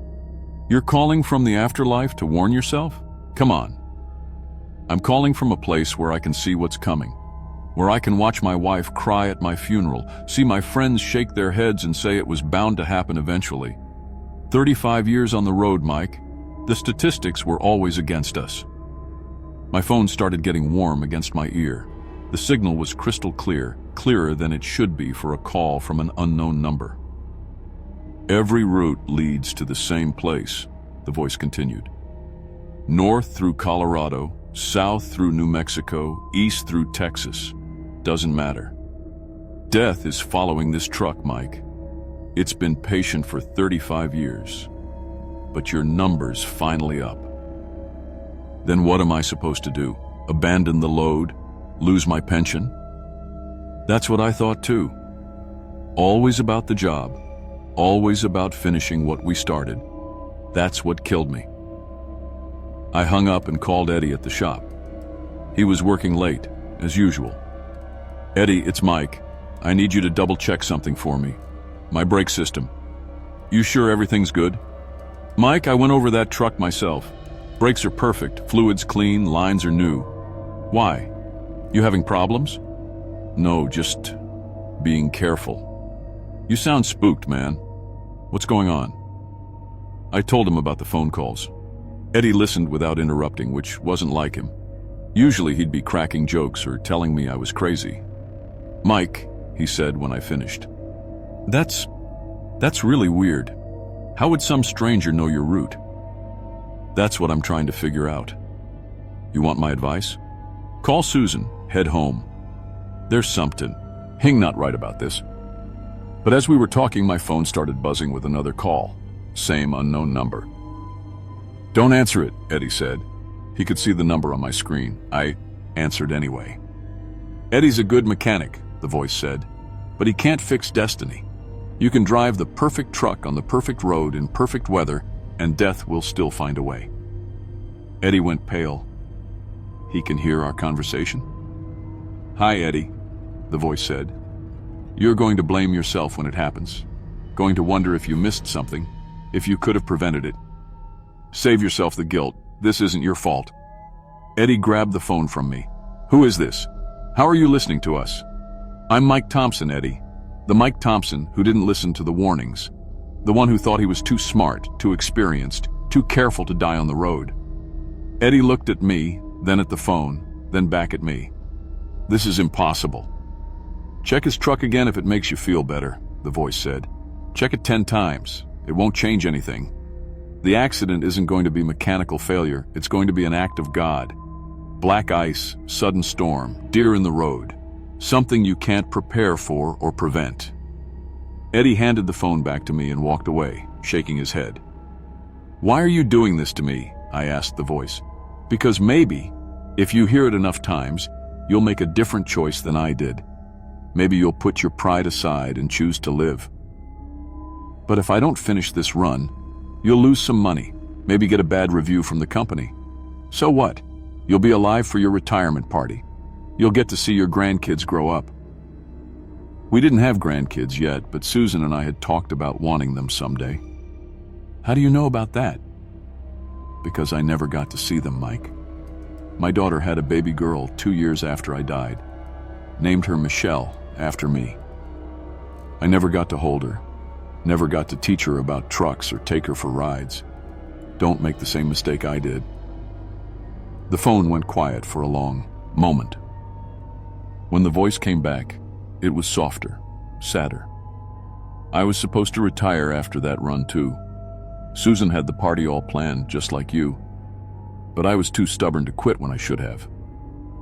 You're calling from the afterlife to warn yourself? Come on. I'm calling from a place where I can see what's coming, where I can watch my wife cry at my funeral, see my friends shake their heads and say it was bound to happen eventually. 35 years on the road, Mike. The statistics were always against us. My phone started getting warm against my ear. The signal was crystal clear, clearer than it should be for a call from an unknown number. Every route leads to the same place, the voice continued. North through Colorado, south through New Mexico, east through Texas. Doesn't matter. Death is following this truck, Mike. It's been patient for 35 years. But your number's finally up. Then what am I supposed to do? Abandon the load? Lose my pension? That's what I thought too. Always about the job. Always about finishing what we started. That's what killed me. I hung up and called Eddie at the shop. He was working late, as usual. Eddie, it's Mike. I need you to double-check something for me. My brake system. You sure everything's good? Mike, I went over that truck myself. Brakes are perfect, fluids clean, lines are new. Why? You having problems? No, just being careful. You sound spooked, man. What's going on? I told him about the phone calls. Eddie listened without interrupting, which wasn't like him. Usually he'd be cracking jokes or telling me I was crazy. Mike, he said when I finished. That's really weird. How would some stranger know your route? That's what I'm trying to figure out. You want my advice? Call Susan, head home. There's something. Not right about this. But as we were talking, my phone started buzzing with another call. Same unknown number. Don't answer it, Eddie said. He could see the number on my screen. I answered anyway. Eddie's a good mechanic, the voice said, but he can't fix destiny. You can drive the perfect truck on the perfect road in perfect weather, and death will still find a way. Eddie went pale. He can hear our conversation. Hi, Eddie, the voice said. You're going to blame yourself when it happens. Going to wonder if you missed something, if you could have prevented it. Save yourself the guilt. This isn't your fault. Eddie grabbed the phone from me. Who is this? How are you listening to us? I'm Mike Thompson, Eddie. The Mike Thompson who didn't listen to the warnings. The one who thought he was too smart, too experienced, too careful to die on the road. Eddie looked at me, then at the phone, then back at me. This is impossible. Check his truck again if it makes you feel better, the voice said. Check it 10 times. It won't change anything. The accident isn't going to be mechanical failure. It's going to be an act of God. Black ice, sudden storm, deer in the road. Something you can't prepare for or prevent. Eddie handed the phone back to me and walked away, shaking his head. Why are you doing this to me? I asked the voice. Because maybe, if you hear it enough times, you'll make a different choice than I did. Maybe you'll put your pride aside and choose to live. But if I don't finish this run, you'll lose some money, maybe get a bad review from the company. So what? You'll be alive for your retirement party. You'll get to see your grandkids grow up. We didn't have grandkids yet, but Susan and I had talked about wanting them someday. How do you know about that? Because I never got to see them, Mike. My daughter had a baby girl 2 years after I died. Named her Michelle, after me. I never got to hold her. Never got to teach her about trucks or take her for rides. Don't make the same mistake I did. The phone went quiet for a long moment. When the voice came back, it was softer, sadder. I was supposed to retire after that run too. Susan had the party all planned, just like you. But I was too stubborn to quit when I should have.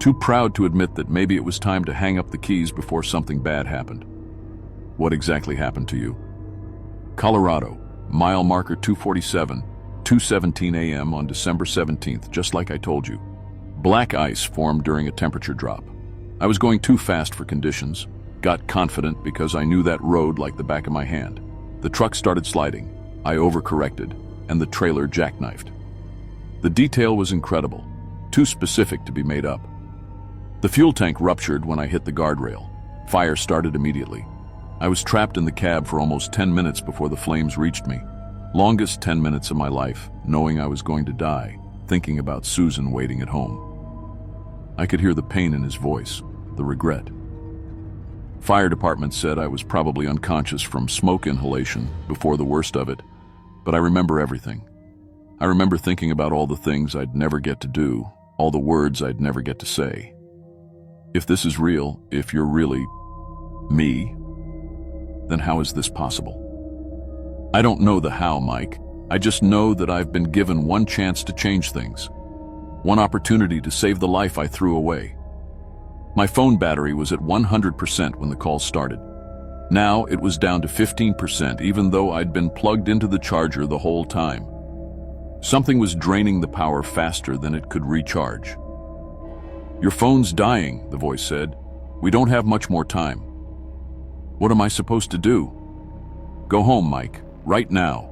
Too proud to admit that maybe it was time to hang up the keys before something bad happened. What exactly happened to you? Colorado, mile marker 247, 2:17 a.m. on December 17th, just like I told you. Black ice formed during a temperature drop. I was going too fast for conditions, got confident because I knew that road like the back of my hand. The truck started sliding, I overcorrected, and the trailer jackknifed. The detail was incredible, too specific to be made up. The fuel tank ruptured when I hit the guardrail. Fire started immediately. I was trapped in the cab for almost 10 minutes before the flames reached me. Longest 10 minutes of my life, knowing I was going to die, thinking about Susan waiting at home. I could hear the pain in his voice, the regret. Fire department said I was probably unconscious from smoke inhalation before the worst of it, but I remember everything. I remember thinking about all the things I'd never get to do, all the words I'd never get to say. If this is real, if you're really me, then how is this possible? I don't know the how, Mike. I just know that I've been given one chance to change things. One opportunity to save the life I threw away. My phone battery was at 100% when the call started. Now it was down to 15%, even though I'd been plugged into the charger the whole time. Something was draining the power faster than it could recharge. "Your phone's dying," the voice said. "We don't have much more time." What am I supposed to do? Go home, Mike, right now.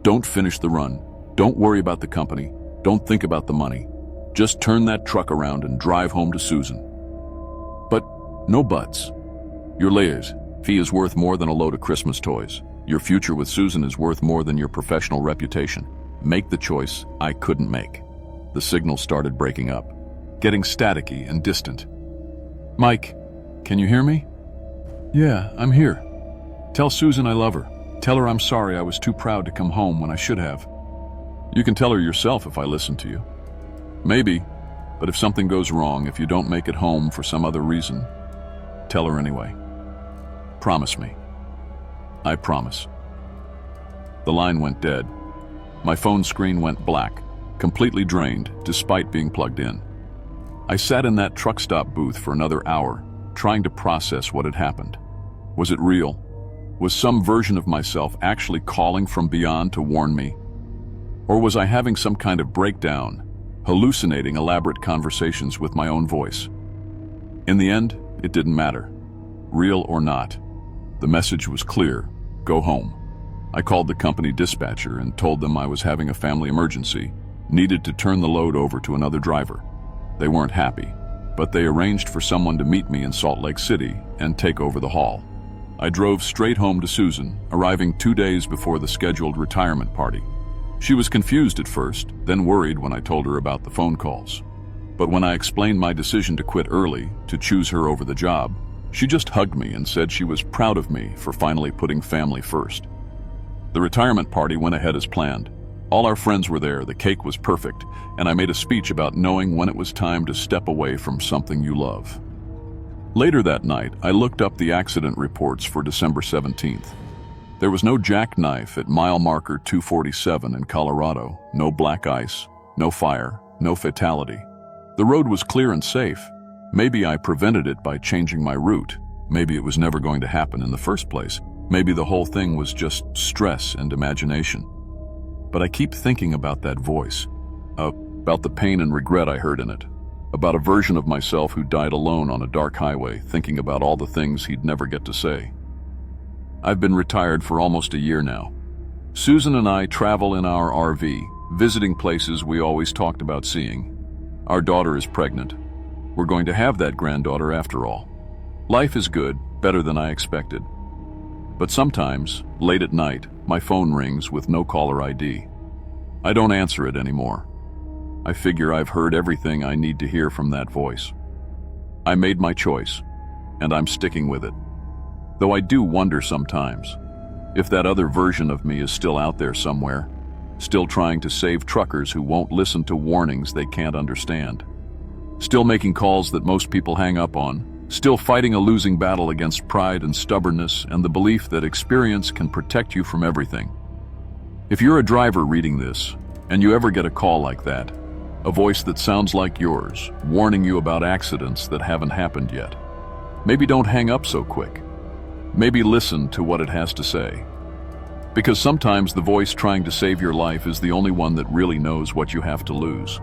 Don't finish the run. Don't worry about the company. Don't think about the money. Just turn that truck around and drive home to Susan. But no buts. Your layers fee is worth more than a load of Christmas toys. Your future with Susan is worth more than your professional reputation. Make the choice I couldn't make. The signal started breaking up, getting staticky and distant. "Mike, can you hear me?" "Yeah, I'm here. Tell Susan I love her. Tell her I'm sorry I was too proud to come home when I should have." "You can tell her yourself if I listen to you." "Maybe, but if something goes wrong, if you don't make it home for some other reason, tell her anyway. Promise me." "I promise." The line went dead. My phone screen went black, completely drained despite being plugged in. I sat in that truck stop booth for another hour, trying to process what had happened. Was it real? Was some version of myself actually calling from beyond to warn me? Or was I having some kind of breakdown, hallucinating elaborate conversations with my own voice? In the end, it didn't matter. Real or not, the message was clear: go home. I called the company dispatcher and told them I was having a family emergency, needed to turn the load over to another driver. They weren't happy, but they arranged for someone to meet me in Salt Lake City and take over the haul. I drove straight home to Susan, arriving 2 days before the scheduled retirement party. She was confused at first, then worried when I told her about the phone calls. But when I explained my decision to quit early, to choose her over the job, she just hugged me and said she was proud of me for finally putting family first. The retirement party went ahead as planned. All our friends were there, the cake was perfect, and I made a speech about knowing when it was time to step away from something you love. Later that night, I looked up the accident reports for December 17th. There was no jackknife at mile marker 247 in Colorado, no black ice, no fire, no fatality. The road was clear and safe. Maybe I prevented it by changing my route. Maybe it was never going to happen in the first place. Maybe the whole thing was just stress and imagination. But I keep thinking about that voice, about the pain and regret I heard in it, about a version of myself who died alone on a dark highway, thinking about all the things he'd never get to say. I've been retired for almost a year now. Susan and I travel in our RV, visiting places we always talked about seeing. Our daughter is pregnant. We're going to have that granddaughter after all. Life is good, better than I expected. But sometimes, late at night, my phone rings with no caller ID. I don't answer it anymore. I figure I've heard everything I need to hear from that voice. I made my choice, and I'm sticking with it. Though I do wonder sometimes if that other version of me is still out there somewhere, Still trying to save truckers who won't listen to warnings they can't understand. Still making calls that most people hang up on. Still fighting a losing battle against pride and stubbornness and the belief that experience can protect you from everything. If you're a driver reading this, and you ever get a call like that, a voice that sounds like yours, warning you about accidents that haven't happened yet, maybe don't hang up so quick. Maybe listen to what it has to say. Because sometimes the voice trying to save your life is the only one that really knows what you have to lose.